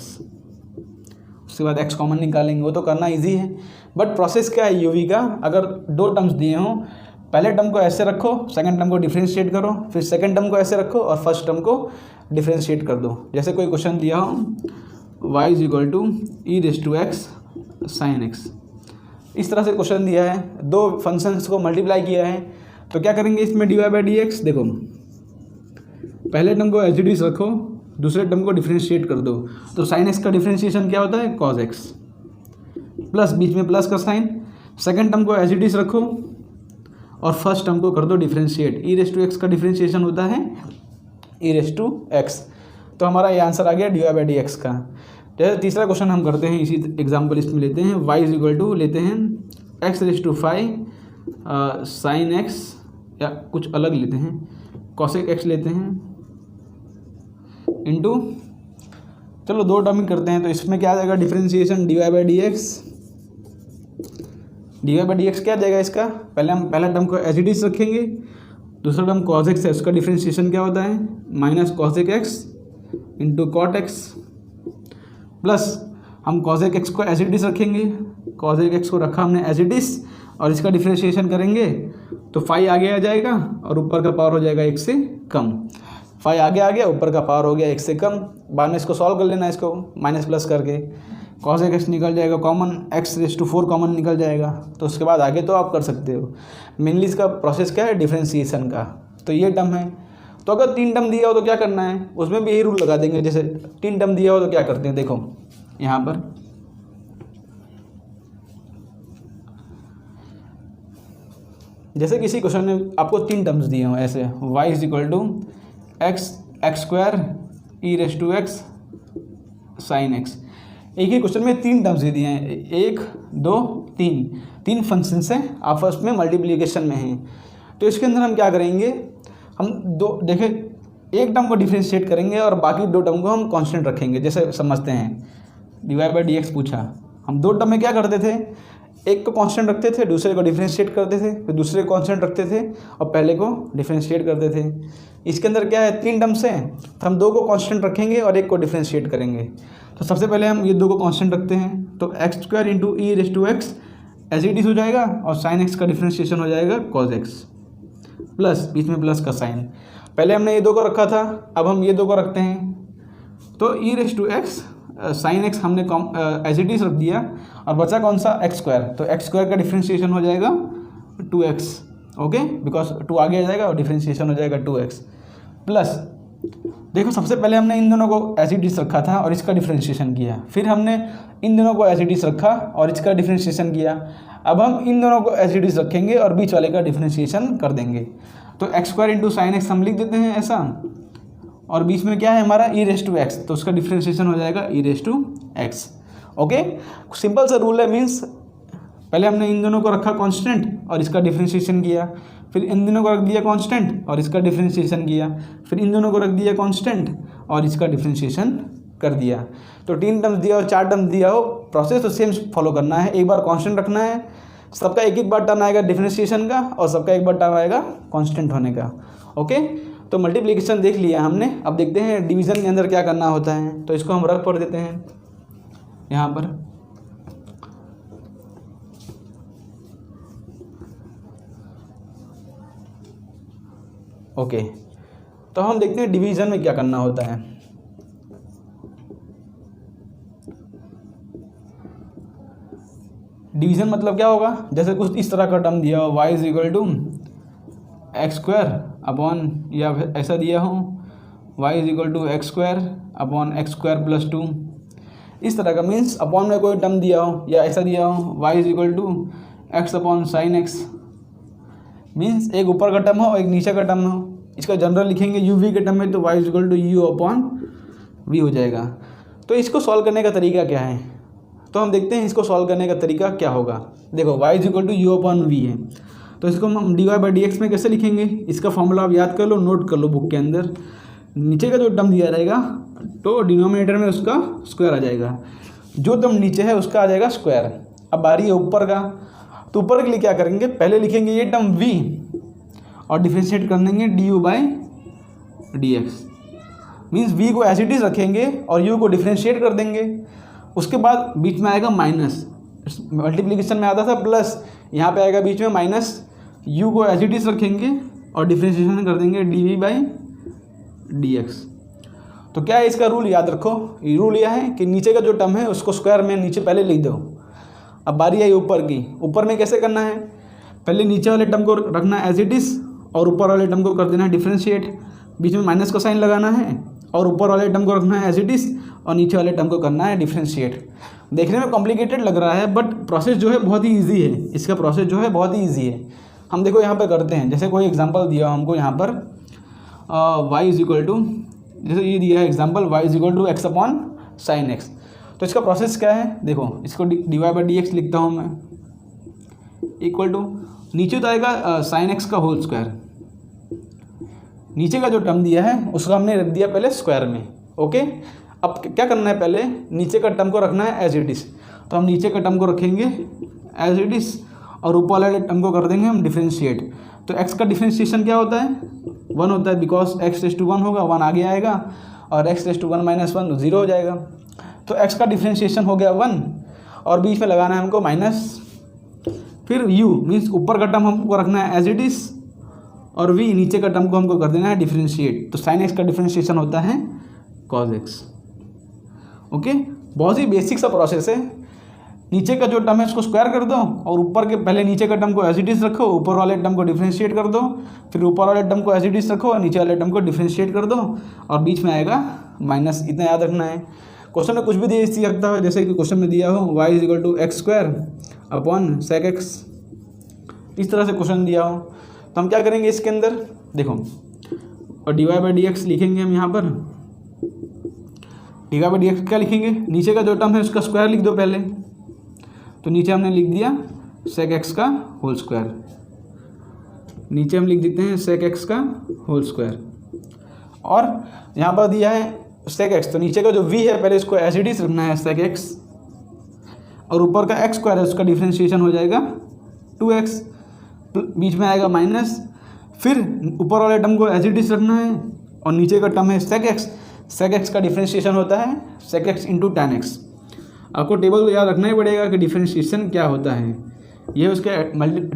उसके बाद x कॉमन निकालेंगे, वो तो करना इजी है, बट प्रोसेस क्या है यूवी का। अगर दो टर्म्स दिए हों, पहले टर्म को ऐसे रखो, सेकंड टर्म को डिफ्रेंशिएट करो, फिर सेकंड टर्म को ऐसे रखो और फर्स्ट टर्म को डिफ्रेंशिएट कर दो। जैसे कोई क्वेश्चन दिया हो y is equal to e raise to x sine x, इस तरह से क्वेश्चन दिया है, दो फंक्शंस को मल्टीप्लाई किया है, तो क्या करेंगे इसमें dy बाई डी एक्स। देखो पहले टर्म को एज इट इज रखो, दूसरे टर्म को डिफ्रेंशिएट कर दो, तो साइन एक्स का डिफ्रेंशिएशन क्या होता है कॉज एक्स, प्लस बीच में प्लस का साइन। सेकंड टर्म को एज इट इज रखो और फर्स्ट टर्म को कर दो differentiate, e raise to x का डिफ्रेंशिएशन होता है ई रेज टू एक्स। तो हमारा ये आंसर आ गया d Y by D x का। जैसे तीसरा क्वेश्चन हम करते हैं, इसी एग्जाम्पल इसमें लेते हैं, y इज इक्वल टू लेते हैं x raise to 5 sine x, या कुछ अलग लेते हैं कॉसेक एक्स लेते हैं इंटू, चलो दो टर्म ही करते हैं, तो इसमें क्या आ जाएगा differentiation d Y by D x. D Y by D x क्या आ जाएगा इसका, पहले हम पहला टर्म को एज इट इज रखेंगे, दूसरा टर्म कॉस एक्स है, उसका डिफ्रेंशिएशन क्या होता है minus cosec x into cot x, plus हम कॉसेक एक्स को एज इट इज रखेंगे, कॉसेक एक्स को रखा हमने एज इट इज और इसका डिफ्रेंशिएशन करेंगे तो 5 आगे आ जाएगा और ऊपर का पावर हो जाएगा 1 से कम। 5 आगे आ गया, ऊपर का पावर हो गया 1 से कम। बाद में इसको सॉल्व कर लेना, इसको माइनस प्लस करके कॉसेक एक्स निकल जाएगा common, x raise to 4 common निकल जाएगा। तो उसके बाद आगे तो आप कर सकते हो। मेनली इसका प्रोसेस क्या है डिफ्रेंशिएशन का। तो ये टर्म है, तो अगर 3 टर्म दिया हो तो क्या करना है, उसमें भी यही रूल लगा देंगे। जैसे 3 टर्म दिया हो तो क्या करते हैं, देखो यहाँ पर जैसे किसी क्वेश्चन में आपको 3 टर्म्स दिए हों ऐसे, y is equal to x x square e raise to x sine x. एक ही क्वेश्चन में 3 टर्म्स दिए हैं, 1 2 3 फंक्शंस हैं, आपस में मल्टीप्लिकेशन में हैं। तो इसके अंदर हम क्या करेंगे, हम दो देखें एक टर्म को डिफ्रेंशिएट करेंगे और बाकी 2 टर्म को हम कांस्टेंट रखेंगे। जैसे समझते हैं d Y by D x पूछा, हम 2 टर्म में क्या करते थे, एक को कांस्टेंट रखते थे, दूसरे को डिफ्रेंशिएट करते थे, फिर दूसरे को कांस्टेंट रखते थे और पहले को डिफ्रेंशिएट करते थे। इसके अंदर क्या है 3 टर्म्स हैं, तो हम 2 को कांस्टेंट रखेंगे और 1 को डिफ्रेंशिएट करेंगे। तो सबसे पहले हम ये 2 को कांस्टेंट रखते हैं, तो x square into e raise to x as it is हो जाएगा और साइन एक्स का डिफ्रेंशिएशन हो जाएगा कॉज एक्स, प्लस बीच में प्लस का साइन। पहले हमने ये 2 को रखा था, अब हम ये 2 को रखते हैं, तो e raise to x sine x हमने एज इट इज रख दिया और बचा कौन सा एक्स स्क्वायर, तो एक्स स्क्वायर का डिफ्रेंशिएशन हो जाएगा 2x, ओके, बिकॉज 2 आगे आ जाएगा और डिफ्रेंशिएशन हो जाएगा 2x, प्लस देखो सबसे पहले हमने इन दोनों को एज इट इज रखा था और इसका डिफ्रेंशिएशन किया, फिर हमने इन दोनों को एज इट इज रखा और इसका डिफ्रेंशिएशन किया। अब हम इन दोनों को एज इट इज रखेंगे और बीच वाले का डिफ्रेंशिएशन कर देंगे। तो x square into sine x हम लिख देते हैं ऐसा, और बीच में क्या है हमारा ई रेज टू एक्स, तो उसका डिफ्रेंशिएशन हो जाएगा e raise to x. Okay, simple सा रूल है, मीन्स पहले हमने इन दोनों को रखा कांस्टेंट और इसका डिफ्रेंशिएशन किया, फिर इन दोनों को रख दिया कांस्टेंट और इसका डिफ्रेंशिएशन किया, फिर इन दोनों को रख दिया कांस्टेंट और इसका डिफ्रेंशिएशन कर दिया। तो 3 टर्म्स दिया और 4 टर्म्स दिया हो, प्रोसेस तो सेम फॉलो करना है। एक बार कांस्टेंट रखना है, सबका एक बार टर्म आएगा डिफ्रेंशिएशन का और सबका एक बार टर्म आएगा कांस्टेंट होने का। ओके, तो मल्टीप्लिकेशन देख लिया हमने, अब देखते हैं डिवीज़न के अंदर क्या करना होता है। तो इसको हम रख पढ़ देते हैं यहाँ पर। ओके, तो हम देखते हैं डिवीज़न में क्या करना होता है। डिवीज़न मतलब क्या होगा, जैसे कुछ इस तरह का टर्म दिया हो, y is equal to x square upon, या फिर ऐसा दिया हो y is equal to x square upon x square plus 2, इस तरह का, मीन्स अपॉन में कोई टर्म दिया हो या ऐसा दिया हो y is equal to x upon sine x, means एक ऊपर का टर्म हो एक नीचे का टर्म हो। इसका जनरल लिखेंगे यू वी के टर्म में, तो y is equal to u upon v हो जाएगा। तो इसको सॉल्व करने का तरीका क्या है, तो हम देखते हैं इसको सॉल्व करने का तरीका क्या होगा। देखो y is equal to u upon v है, तो इसको हम d Y by D x में कैसे लिखेंगे, इसका फॉर्मूला आप याद कर लो, नोट कर लो बुक के अंदर। नीचे का जो टर्म दिया रहेगा तो डिनोमिनेटर में उसका स्क्वायर आ जाएगा, जो टर्म नीचे है उसका आ जाएगा स्क्वायर। अब बारी है ऊपर का, तो ऊपर के लिए क्या करेंगे, पहले लिखेंगे ये टर्म v और डिफ्रेंशिएट कर देंगे du/dx। मीन्स v को एज इट इज रखेंगे और u को डिफ्रेंशिएट कर देंगे। उसके बाद बीच में आएगा माइनस, मल्टीप्लिकेशन में आता था प्लस, यहाँ पे आएगा बीच में माइनस, u को एज इट इज रखेंगे और डिफ्रेंशिएशन कर देंगे dv/dx। तो क्या है इसका रूल, याद रखो, ये रूल यह है कि नीचे का जो टर्म है उसको स्क्वायर में नीचे पहले लिख दो। अब बारी आई ऊपर की, ऊपर में कैसे करना है, पहले नीचे वाले टर्म को रखना है एज इट इज़ और ऊपर वाले टर्म को कर देना है डिफ्रेंशिएट, बीच में माइनस का साइन लगाना है और ऊपर वाले टर्म को रखना है एज इट इज़ और नीचे वाले टर्म को करना है डिफ्रेंशिएट। देखने में कॉम्प्लिकेटेड लग रहा है बट प्रोसेस जो है बहुत ही ईजी है, इसका प्रोसेस जो है बहुत ही ईजी है। हम देखो यहाँ पर करते हैं, जैसे कोई एग्जाम्पल दिया हमको यहाँ पर y इज इक्वल टू, जैसे ये दिया है example y is equal to x upon sine x। तो इसका प्रोसेस क्या है, देखो इसको dy/dx लिखता हूँ मैं, इक्वल टू नीचे तो आएगा साइन x का होल स्क्वायर, नीचे का जो टर्म दिया है उसका हमने रख दिया पहले स्क्वायर में। ओके, अब क्या करना है, पहले नीचे का टर्म को रखना है एज इट इज़, तो हम नीचे का टर्म को रखेंगे एज इट इज़ और ऊपर वाले टर्म को कर देंगे हम डिफ्रेंशिएट। तो x का डिफ्रेंशिएशन क्या होता है, 1 होता है, बिकॉज x रेज़ टू 1 होगा, 1 आगे आएगा और x रेज़ टू 1 - 1 0 हो जाएगा। तो x का डिफ्रेंशिएशन हो गया 1 और बीच में लगाना है हमको माइनस, फिर u मीन्स ऊपर का टर्म हमको रखना है एज इट इज़ और v नीचे का टर्म को हमको कर देना है डिफ्रेंशिएट। तो साइन x का डिफ्रेंशिएशन होता है cos x। ओके, बहुत ही बेसिक सा प्रोसेस है। नीचे का जो टर्म है उसको स्क्वायर कर दो और ऊपर के पहले नीचे का टर्म को एज इट इज़ रखो, ऊपर वाले टर्म को डिफ्रेंशिएट कर दो, फिर ऊपर वाले टर्म को एज इट इज़ रखो और नीचे वाले टर्म को डिफ्रेंशिएट कर दो और बीच में आएगा माइनस। इतना याद रखना है। क्वेश्चन में कुछ भी दिया रखता है, जैसे कि क्वेश्चन में दिया हो y is equal to x square upon sec x, इस तरह से क्वेश्चन दिया हो तो हम क्या करेंगे इसके अंदर, देखो और dy/dx लिखेंगे हम यहाँ पर। dy/dx क्या लिखेंगे, नीचे का जो टर्म है उसका स्क्वायर लिख दो पहले, तो नीचे हमने लिख दिया sec x का होल स्क्वायर, नीचे हम लिख देते हैं sec x का होल स्क्वायर और यहाँ पर दिया है sec x, तो नीचे का जो v है पहले इसको एज इट इज़ रखना है sec x और ऊपर का x स्क्वायर है उसका डिफ्रेंशिएशन हो जाएगा 2x, बीच में आएगा माइनस, फिर ऊपर वाले टर्म को एज इट इज़ रखना है और नीचे का टर्म है sec x का डिफ्रेंशिएशन होता है sec x into tan x। आपको टेबल तो याद रखना ही पड़ेगा कि डिफ्रेंशिएशन क्या होता है। ये उसके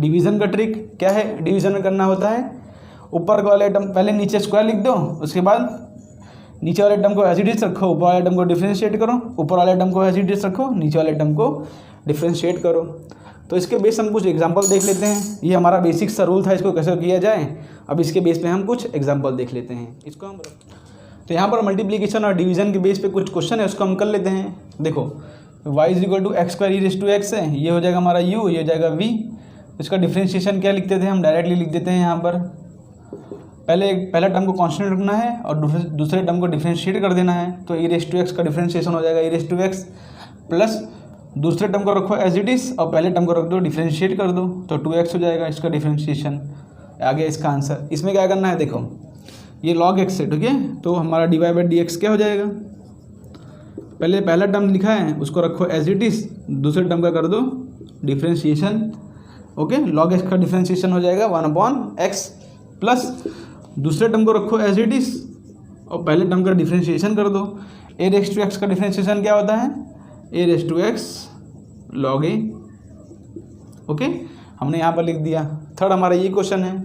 डिवीज़न का ट्रिक क्या है, डिवीज़न में करना होता है, ऊपर वाले टर्म पहले नीचे स्क्वायर लिख दो, उसके बाद नीचे वाले टर्म को एज इट इज़ रखो, ऊपर वाले टर्म को डिफ्रेंशिएट करो, ऊपर वाले टर्म को एज इट इज़ रखो, नीचे वाले टर्म को डिफ्रेंशिएट करो। तो इसके बेस हम कुछ एग्जांपल देख लेते हैं। ये हमारा बेसिक सा रूल था, इसको कैसे किया जाए, अब इसके बेस पे हम कुछ एग्जांपल देख लेते हैं। इसको हम तो यहाँ पर मल्टीप्लिकेशन और डिवीज़न के बेस पे कुछ क्वेश्चन है, उसको हम कर लेते हैं। देखो y is equal to x square e to x है, ये हो जाएगा हमारा u, ये हो जाएगा v। इसका डिफ्रेंशिएशन क्या लिखते थे हम, डायरेक्टली लिख देते हैं यहाँ पर, पहला टर्म को कांस्टेंट रखना है और दूसरे टर्म को डिफ्रेंशिएट कर देना है। तो e टू x का डिफ्रेंशिएशन हो जाएगा e टू x प्लस दूसरे टर्म को रखो एज इट इज़ और पहले टर्म को रख दो, डिफ्रेंशिएट कर दो, तो 2x हो जाएगा इसका डिफ्रेंशिएशन। आगे इसका आंसर, इसमें क्या करना है, देखो ये log x है, ठीक है, तो हमारा dy/dx क्या हो जाएगा, पहले पहला टर्म लिखा है उसको रखो एज इट इज़, दूसरे टर्म का कर दो डिफ्रेंशिएशन। ओके, log x का डिफ्रेंशिएशन हो जाएगा 1/x प्लस दूसरे टर्म को रखो एज इट इज़ और पहले टर्म का डिफ्रेंशिएशन कर दो। a रेज़ टू x का डिफ्रेंशिएशन क्या होता है, a raise to x log a। Okay, हमने यहाँ पर लिख दिया। थर्ड हमारा ये क्वेश्चन है,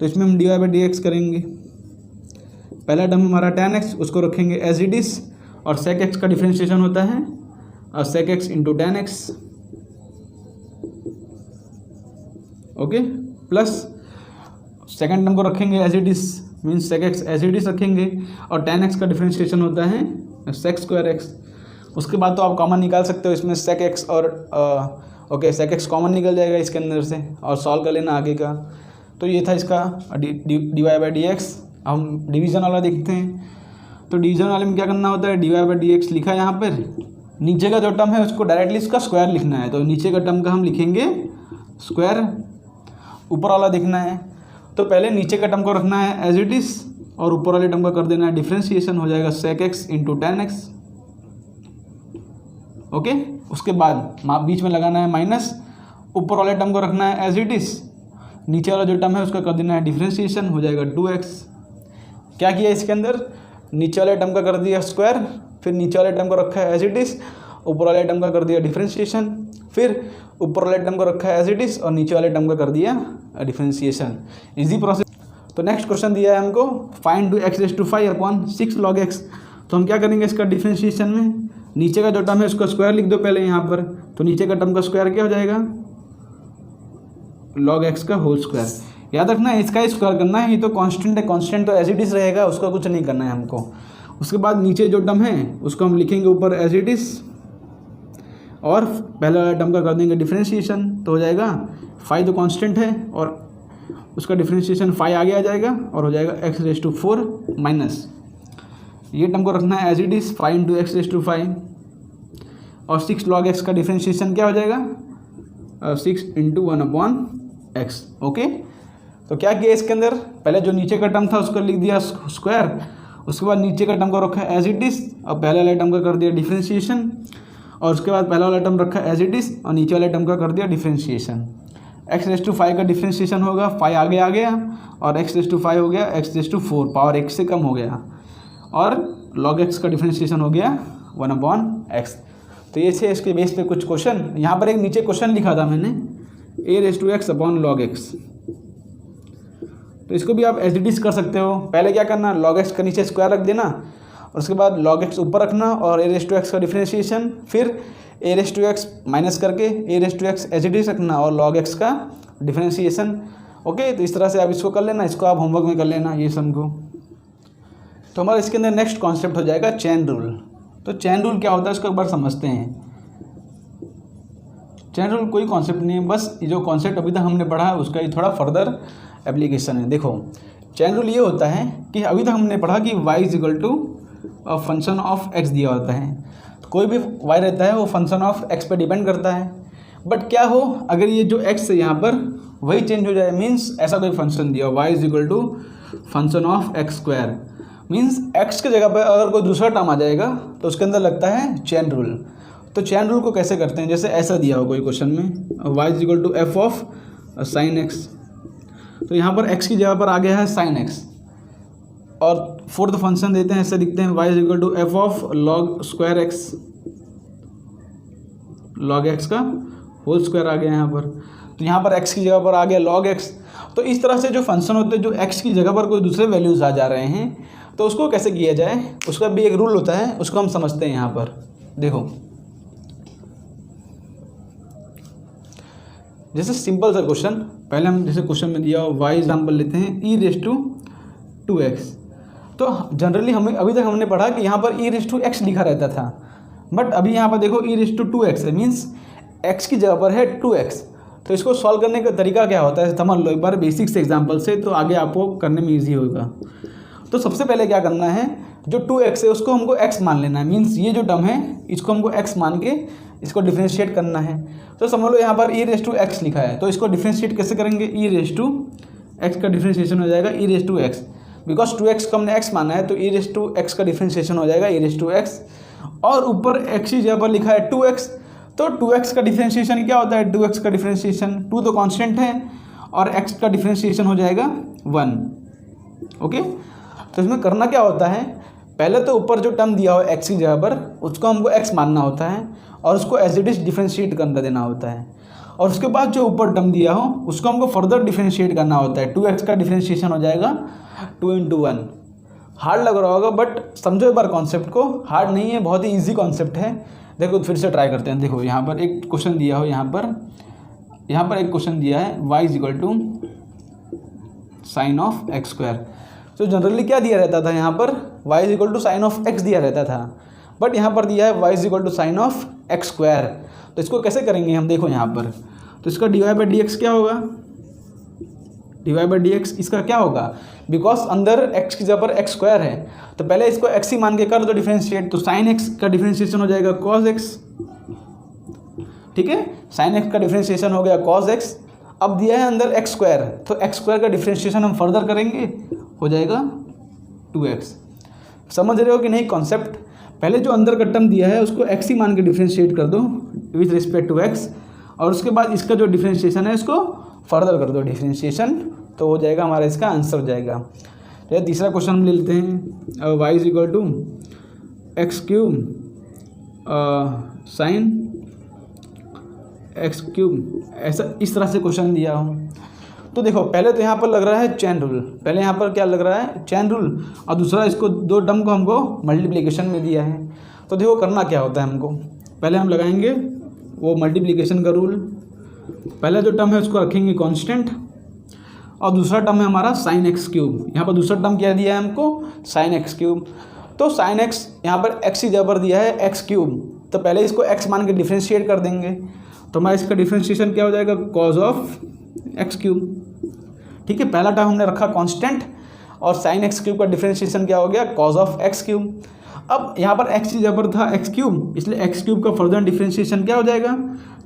तो इसमें हम dy/dx करेंगे। पहला टर्म हमारा tan x, उसको रखेंगे एज इट इज़ और sec x का डिफ्रेंशिएशन होता है और sec x into tan x। Okay, plus second term को रखेंगे as it is, means sec x as it is रखेंगे और tan x का डिफ्रेंशिएशन होता है sec स्क्वायर x। उसके बाद तो आप कॉमन निकाल सकते हो इसमें sec x और ओके sec x कॉमन निकल जाएगा इसके अंदर से और सॉल्व कर लेना आगे का। तो ये था इसका dy/dx। हम डिवीज़न वाला देखते हैं, तो डिवीज़न वाले में क्या करना होता है, dy/dx लिखा है यहाँ पर, नीचे का जो टर्म है उसको डायरेक्टली इसका स्क्वायर लिखना है, तो नीचे का टर्म का हम लिखेंगे स्क्वायर, ऊपर वाला देखना है। तो पहले नीचे का टर्म को रखना है एज इट इज़ और ऊपर वाले टर्म का कर देना है डिफ्रेंशिएशन, हो जाएगा sec x into tan x. Okay, उसके बाद माप बीच में लगाना है माइनस, ऊपर वाले टर्म को रखना है एज इट इज, नीचे वाला जो टर्म है उसका कर देना है डिफ्रेंशिएशन, हो जाएगा 2x। क्या किया इसके अंदर, नीचे वाले टर्म का कर दिया स्क्वायर, फिर नीचे वाले टर्म को रखा है एज इट इज, ऊपर वाले टर्म का कर दिया डिफ्रेंशिएशन, फिर ऊपर वाले टर्म को रखा है एज इट इज और नीचे वाले टर्म का कर दिया डिफ्रेंशिएशन। Easy process. तो नेक्स्ट क्वेश्चन दिया है हमको, find x raise to 5 upon 6 log x। तो हम क्या करेंगे इसका डिफ्रेंशिएशन में, नीचे का जो टर्म है उसका स्क्वायर लिख दो पहले यहाँ पर, तो नीचे का टर्म का स्क्वायर क्या हो जाएगा, log x का होल स्क्वायर। याद रखना है इसका स्क्वायर करना है, ये तो कांस्टेंट है, कांस्टेंट तो एज इट इज रहेगा, उसका कुछ नहीं करना है हमको। उसके बाद नीचे जो टर्म है उसको हम लिखेंगे ऊपर एज इट इज, और पहले वाला टर्म का कर देंगे डिफ्रेंशिएशन, तो हो जाएगा 5 तो कांस्टेंट है और उसका डिफ्रेंशिएशन 5 आगे आ जाएगा और हो जाएगा x रेज़ टू 4 माइनस ये टर्म को रखना है as it is 5 into x raise to 5 और 6 log x का डिफ्रेंशिएशन क्या हो जाएगा 6 इंटू 1 अपॉन एक्स। ओके, तो क्या किया इसके अंदर, पहले जो नीचे का टर्म था उसका लिख दिया स्क्वायर, उसके बाद नीचे का टर्म को रखा एज इट इज और पहले वाले टर्म का कर दिया डिफ्रेंशिएशन, और उसके बाद पहला वाला टर्म रखा एज इट इज और नीचे वाले टर्म का कर दिया डिफ्रेंशिएशन। x रेज़ टू 5 का डिफ्रेंशिएशन होगा, 5 आगे आ गया और x रेज़ टू 5 हो गया x raise to 4, power x से कम हो गया, और log x का डिफ्रेंशिएशन हो गया 1 अपॉन एक्स। तो ये थे इसके बेस पे कुछ क्वेश्चन। यहाँ पर एक नीचे क्वेश्चन लिखा था मैंने, a raise to x upon log x, तो इसको भी आप एज इट इज कर सकते हो। पहले क्या करना, log x का नीचे स्क्वायर रख देना और उसके बाद log x ऊपर रखना और a रेज़ टू x का डिफ्रेंशिएशन, फिर a raise to x minus करके a raise to x as it is रखना और log x का डिफ्रेंशिएशन। ओके, तो इस तरह से आप इसको कर लेना, इसको आप होमवर्क में कर लेना ये सबको। तो हमारा इसके अंदर नेक्स्ट कॉन्सेप्ट हो जाएगा चेन रूल। तो चेन रूल क्या होता है इसको एक बार समझते हैं। चेन रूल कोई कॉन्सेप्ट नहीं है, बस ये जो कॉन्सेप्ट अभी तक हमने पढ़ा है उसका ही थोड़ा फर्दर एप्लीकेशन है। देखो, चेन रूल ये होता है कि अभी तक हमने पढ़ा कि y is equal to function of x दिया होता है, तो कोई भी y रहता है वो फंक्शन ऑफ x पे डिपेंड करता है। बट क्या हो अगर ये जो x है यहाँ पर वही चेंज हो जाए, मीन्स ऐसा कोई फंक्शन दिया y is equal to function of x square, means x की जगह पर अगर कोई दूसरा टर्म आ जाएगा तो उसके अंदर लगता है चेन रूल। तो चेन रूल को कैसे करते हैं, जैसे ऐसा दिया हो कोई क्वेश्चन में y is equal to f of sine x, तो यहाँ पर x की जगह पर आ गया है साइन x, और फोर्थ फंक्शन देते हैं ऐसे लिखते हैं y is equal to f of log square x, log x का होल स्क्वायर आ गया यहाँ पर, तो यहाँ पर x की जगह पर आ गया log x। तो इस तरह से जो फंक्शन होते हैं जो x की जगह पर कोई दूसरे वैल्यूज़ आ जा रहे हैं, तो उसको कैसे किया जाए उसका भी एक रूल होता है, उसको हम समझते हैं यहाँ पर। देखो, जैसे सिंपल सा क्वेश्चन, पहले हम जैसे क्वेश्चन में दिया y एग्जाम्पल लेते हैं e रेज़ टू 2x। तो जनरली हमें अभी तक हमने पढ़ा कि यहाँ पर e रेज़ टू x लिखा रहता था, बट अभी यहाँ पर देखो e रेज़ टू 2x है, मीन्स x की जगह पर है 2x। तो इसको सॉल्व करने का तरीका क्या होता है समझ लो एक बार बेसिक से एग्जाम्पल से, तो आगे आपको करने में ईजी होगा। तो सबसे पहले क्या करना है, जो 2x है उसको हमको x मान लेना है, मीन्स ये जो टर्म है इसको हमको x मान के इसको डिफ्रेंशिएट करना है। तो समझ लो यहाँ पर e रेज़ टू x लिखा है, तो इसको डिफ्रेंशिएट कैसे करेंगे, e रेज़ टू x का डिफ्रेंशिएशन हो जाएगा e raise to x, because 2x को हमने x माना है तो e रेज़ टू x का डिफ्रेंशिएशन हो जाएगा e रेज़ टू x, और ऊपर x की जगह पर लिखा है 2x, तो 2x का डिफ्रेंशिएशन क्या होता है, 2x का डिफ्रेंशिएशन 2 तो कांस्टेंट है और x का डिफ्रेंशिएशन हो जाएगा 1। ओके, तो इसमें करना क्या होता है, पहले तो ऊपर जो टर्म दिया हो x की जगह पर उसको हमको x मानना होता है और उसको एज इट इज डिफ्रेंशिएट करना देना होता है, और उसके बाद जो ऊपर टर्म दिया हो उसको हमको फर्दर डिफ्रेंशिएट करना होता है। 2x का डिफ्रेंशिएशन हो जाएगा 2 इंटू 1। हार्ड लग रहा होगा बट समझो एक बार कॉन्सेप्ट को, हार्ड नहीं है, बहुत ही ईजी कॉन्सेप्ट है। देखो फिर से ट्राई करते हैं। देखो यहाँ पर एक क्वेश्चन दिया हो, यहाँ पर एक क्वेश्चन दिया है y is equal to sine of x square. तो जनरली क्या दिया रहता था, यहाँ पर y is equal to sine of x दिया रहता था, बट यहाँ पर दिया है y is equal to sine of x square. तो इसको कैसे करेंगे हम, देखो यहाँ पर, तो इसका dy बाई डी एक्स क्या होगा, dy बाई डी एक्स इसका क्या होगा, बिकॉज अंदर x की जगह पर एक्स स्क्वायर है, तो पहले इसको x ही मान के कर दो डिफ्रेंशिएट, तो साइन x का डिफ्रेंशिएशन हो जाएगा cos x। ठीक है, साइन x का डिफ्रेंशिएशन हो गया cos x। अब दिया है अंदर एक्स स्क्वायर, तो एक्स स्क्वायर का डिफ्रेंशिएशन हम फर्दर करेंगे, हो जाएगा 2x। समझ रहे हो कि नहीं कॉन्सेप्ट? पहले जो अंदर का टर्म दिया है उसको x ही मान के डिफ्रेंशिएट कर दो विथ रिस्पेक्ट टू x, और उसके बाद इसका जो डिफ्रेंशिएशन है उसको फर्दर कर दो डिफ्रेंशिएशन, तो हो जाएगा हमारा इसका आंसर हो जाएगा। तो तीसरा क्वेश्चन हम ले लेते हैं, y is equal to x cube sine x cube, ऐसा इस तरह से क्वेश्चन दिया हो। तो देखो पहले तो यहाँ पर लग रहा है चैन रूल, पहले यहाँ पर क्या लग रहा है चैन रूल, और दूसरा इसको दो टर्म को हमको मल्टीप्लिकेशन में दिया है। तो देखो करना क्या होता है हमको, पहले हम लगाएंगे वो मल्टीप्लिकेशन का रूल। पहला जो टर्म है उसको रखेंगे कांस्टेंट, और दूसरा टर्म है हमारा साइन एक्स क्यूब। यहाँ पर दूसरा टर्म क्या दिया है हमको, साइन एक्स क्यूब। तो साइन एक्स यहाँ पर एक्स की जगह पर दिया है एक्स क्यूब, तो पहले इसको एक्स मान के डिफ्रेंशिएट कर देंगे, तो हमारा इसका डिफ्रेंशिएशन क्या हो जाएगा, कॉज ऑफ एक्स क्यूब। ठीक है, पहला टर्म हमने रखा कांस्टेंट, और साइन एक्स क्यूब का डिफ्रेंशिएशन क्या हो गया, कॉज ऑफ एक्स क्यूब। अब यहाँ पर एक्स की जगह पर था एक्स क्यूब, इसलिए एक्स क्यूब का फर्दर डिफ्रेंशिएशन क्या हो जाएगा,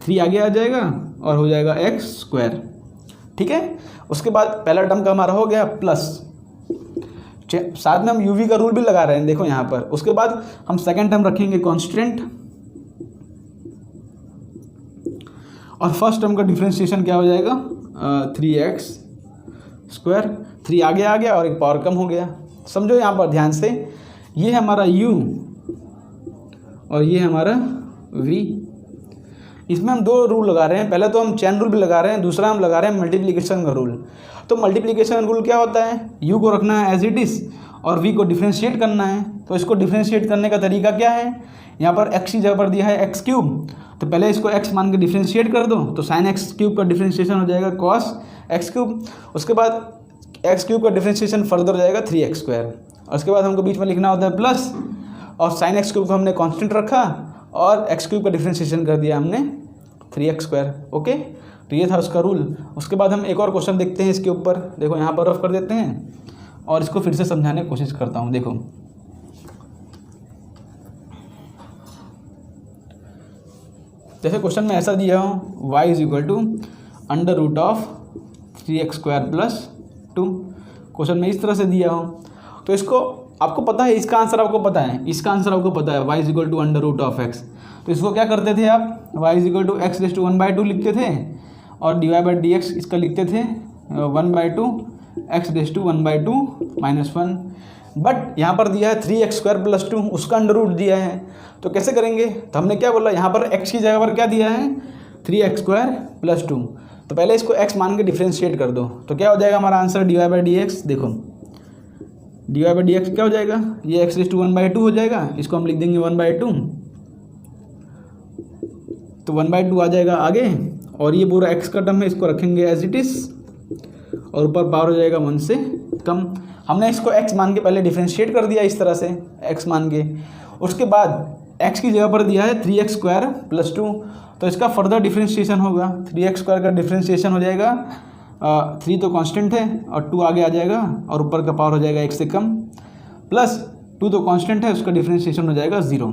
3 आगे आ जाएगा और हो जाएगा एक्स स्क्वायर। ठीक है, उसके बाद पहला टर्म का हमारा हो गया प्लस, साथ में हम यूवी का रूल भी लगा रहे हैं देखो यहाँ पर। उसके बाद हम सेकेंड टर्म रखेंगे कांस्टेंट, और फर्स्ट टर्म का डिफ्रेंशिएशन क्या हो जाएगा, 3x स्क्वायर। 3 आगे आ गया और एक पावर कम हो गया। समझो यहाँ पर ध्यान से, ये है हमारा u और ये है हमारा v। इसमें हम 2 रूल लगा रहे हैं, पहले तो हम चैन रूल भी लगा रहे हैं, दूसरा हम लगा रहे हैं मल्टीप्लिकेशन का रूल। तो मल्टीप्लिकेशन रूल क्या होता है, u को रखना है एज इट इज़ और v को डिफ्रेंशिएट करना है। तो इसको डिफ्रेंशिएट करने का तरीका क्या है, यहाँ पर x की जगह पर दिया है एक्स क्यूब, तो पहले इसको x मान के डिफ्रेंशिएट कर दो, तो साइन एक्स क्यूब का डिफ्रेंशिएशन हो जाएगा कॉस एक्स क्यूब। उसके बाद एक्स क्यूब का डिफ्रेंशिएशन फर्दर हो जाएगा 3x स्क्वायर, और उसके बाद हमको बीच में लिखना होता है प्लस, और साइन एक्स क्यूब को हमने कांस्टेंट रखा और एक्स क्यूब का डिफ्रेंशिएशन कर दिया हमने 3x स्क्वायर। ओके, तो ये था उसका रूल। उसके बाद हम एक और क्वेश्चन देखते हैं इसके ऊपर। देखो यहाँ पर रफ कर देते हैं और इसको फिर से समझाने की कोशिश करता हूँ। देखो जैसे क्वेश्चन में ऐसा दिया हो, y is equal to under root of 3x square plus 2। Question में इस तरह से दिया हो, तो इसको आपको पता है, इसका आंसर आपको पता है, इसका आंसर आपको पता है y is equal to under root of x। तो इसको क्या करते थे आप, y is equal to x raise to 1/2 लिखते थे, और dy/dx इसका लिखते थे 1/2 x रेज़ टू 1/2 -1। बट यहाँ पर दिया है 3x स्क्वायर प्लस 2, उसका अंडर रूट दिया है, तो कैसे करेंगे। तो हमने क्या बोला, यहाँ पर x की जगह पर क्या दिया है 3x स्क्वायर प्लस 2, तो पहले इसको x मान के डिफ्रेंशिएट कर दो, तो क्या हो जाएगा हमारा आंसर dy/dx। देखो dy/dx क्या हो जाएगा, ये x रेज़ टू 1/2 हो जाएगा, इसको हम लिख देंगे 1/2, तो 1/2 आ जाएगा आगे, और ये पूरा x का टर्म है इसको रखेंगे एज इट इज़, और ऊपर पावर हो जाएगा 1 से कम। हमने इसको x मान के पहले डिफ्रेंशिएट कर दिया इस तरह से x मान के। उसके बाद x की जगह पर दिया है 3x स्क्वायर प्लस 2, तो इसका फर्दर डिफ्रेंशिएशन होगा। 3x स्क्वायर का डिफ्रेंशिएशन हो जाएगा 3 तो कांस्टेंट है और 2 आगे आ जाएगा, और ऊपर का पावर हो जाएगा 1 से कम, प्लस 2 तो कांस्टेंट है, उसका डिफ्रेंशिएशन हो जाएगा 0।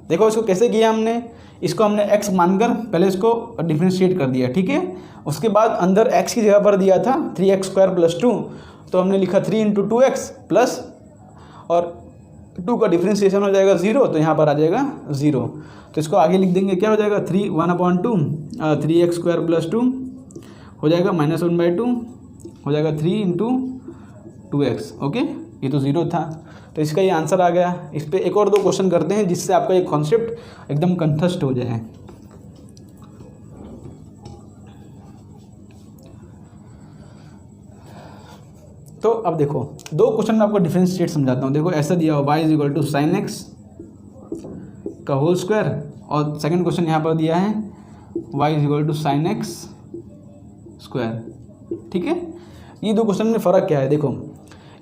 देखो इसको कैसे किया हमने, इसको हमने x मानकर पहले इसको डिफ्रेंशिएट कर दिया। ठीक है, उसके बाद अंदर x की जगह पर दिया था 3x स्क्वायर प्लस 2, तो हमने लिखा 3 × 2x प्लस, और 2 का डिफ्रेंशिएशन हो जाएगा 0, तो यहाँ पर आ जाएगा 0। तो इसको आगे लिख देंगे, क्या हो जाएगा 1/2 3x स्क्वायर प्लस 2 हो जाएगा -1/2 हो जाएगा 3 × 2x। ओके, ये तो 0 था, तो इसका ये आंसर आ गया। इस पर एक और 2 क्वेश्चन करते हैं जिससे आपका ये कॉन्सेप्ट एकदम कंठस्थ हो जाए। तो अब देखो 2 क्वेश्चन में आपको डिफरेंशिएट समझाता हूँ। देखो ऐसा दिया हो y is equal to sine x का होल स्क्वायर, और सेकंड क्वेश्चन यहाँ पर दिया है y is equal to sine x square. ठीक है, ये 2 क्वेश्चन में फ़र्क क्या है। देखो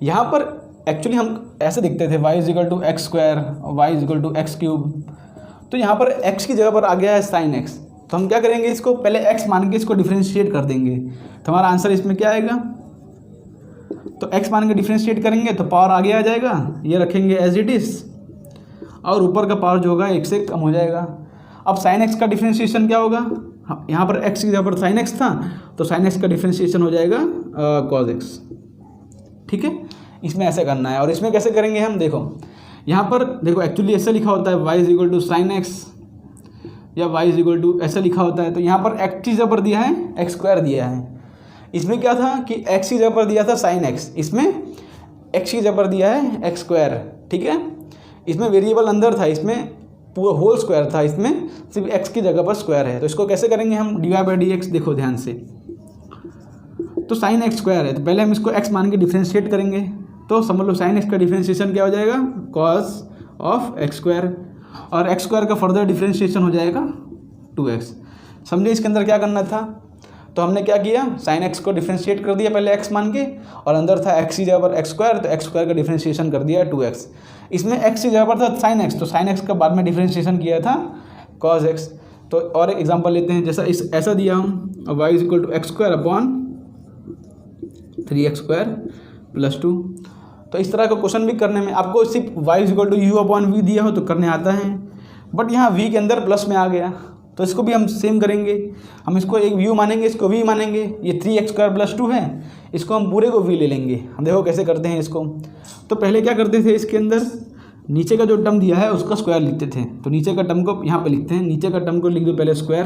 यहाँ पर एक्चुअली हम ऐसे दिखते थे y is equal to x square, y is equal to x cube, तो यहाँ पर x की जगह पर आ गया है साइन x, तो हम क्या करेंगे, इसको पहले x मान के इसको डिफ्रेंशिएट कर देंगे, तो हमारा आंसर इसमें क्या आएगा, तो x मान के डिफ्रेंशिएट करेंगे तो पावर आगे आ जाएगा, ये रखेंगे एज इट इज़, और ऊपर का पावर जो होगा 1 से कम हो जाएगा। अब साइन x का डिफ्रेंशिएशन क्या होगा, यहाँ पर x की जगह पर साइन x था, तो साइन x का डिफ्रेंशिएशन हो जाएगा कॉज x। ठीक है, इसमें ऐसे करना है। और इसमें कैसे करेंगे हम, देखो यहाँ पर देखो एक्चुअली ऐसे लिखा होता है y is equal to sine x या y इज इक्वल टू ऐसे लिखा होता है। तो यहाँ पर x की जगह पर दिया है एक्स स्क्वायर दिया है। इसमें क्या था कि x की जगह पर दिया था साइन एक्स, इसमें x की जगह पर दिया है एक्स स्क्वायर, ठीक है। इसमें वेरिएबल अंदर था, इसमें पूरा होल स्क्वायर था, इसमें सिर्फ x की जगह पर स्क्वायर है। तो इसको कैसे करेंगे हम, dy/dx, देखो ध्यान से। तो साइन एक्स स्क्वायर है, तो पहले हम इसको x मान के डिफ्रेंशिएट करेंगे। तो समझ लो साइन एक्स का डिफ्रेंशिएशन क्या हो जाएगा, कॉस ऑफ एक्स स्क्वायर, और एक्स स्क्वायर का फर्दर डिफ्रेंशिएशन हो जाएगा 2x। समझे इसके अंदर क्या करना था। तो हमने क्या किया, साइन एक्स को डिफ्रेंशिएट कर दिया पहले x मान के, और अंदर था x की जगह पर एक्स स्क्वायर, तो एक्स स्क्वायर का डिफ्रेंशिएशन कर दिया 2x। इसमें x की जगह पर था साइन एक्स, तो साइन एक्स का बाद में डिफ्रेंशिएशन किया था कॉस एक्स। तो और एक एग्जांपल लेते हैं, जैसा ऐसा दिया हम y is equal to x square upon 3x square plus 2। तो इस तरह का क्वेश्चन भी करने में आपको सिर्फ y is equal to u upon v दिया हो तो करने आता है, बट यहाँ v के अंदर प्लस में आ गया, तो इसको भी हम सेम करेंगे। हम इसको एक u मानेंगे, इसको v मानेंगे। ये 3x स्क्वायर प्लस 2 है, इसको हम पूरे को v ले लेंगे। हम देखो कैसे करते हैं इसको। तो पहले क्या करते थे, इसके अंदर नीचे का जो टर्म दिया है उसका स्क्वायर लिखते थे। तो नीचे का टर्म को यहाँ पे लिखते हैं, नीचे का टर्म को लिख दो पहले स्क्वायर,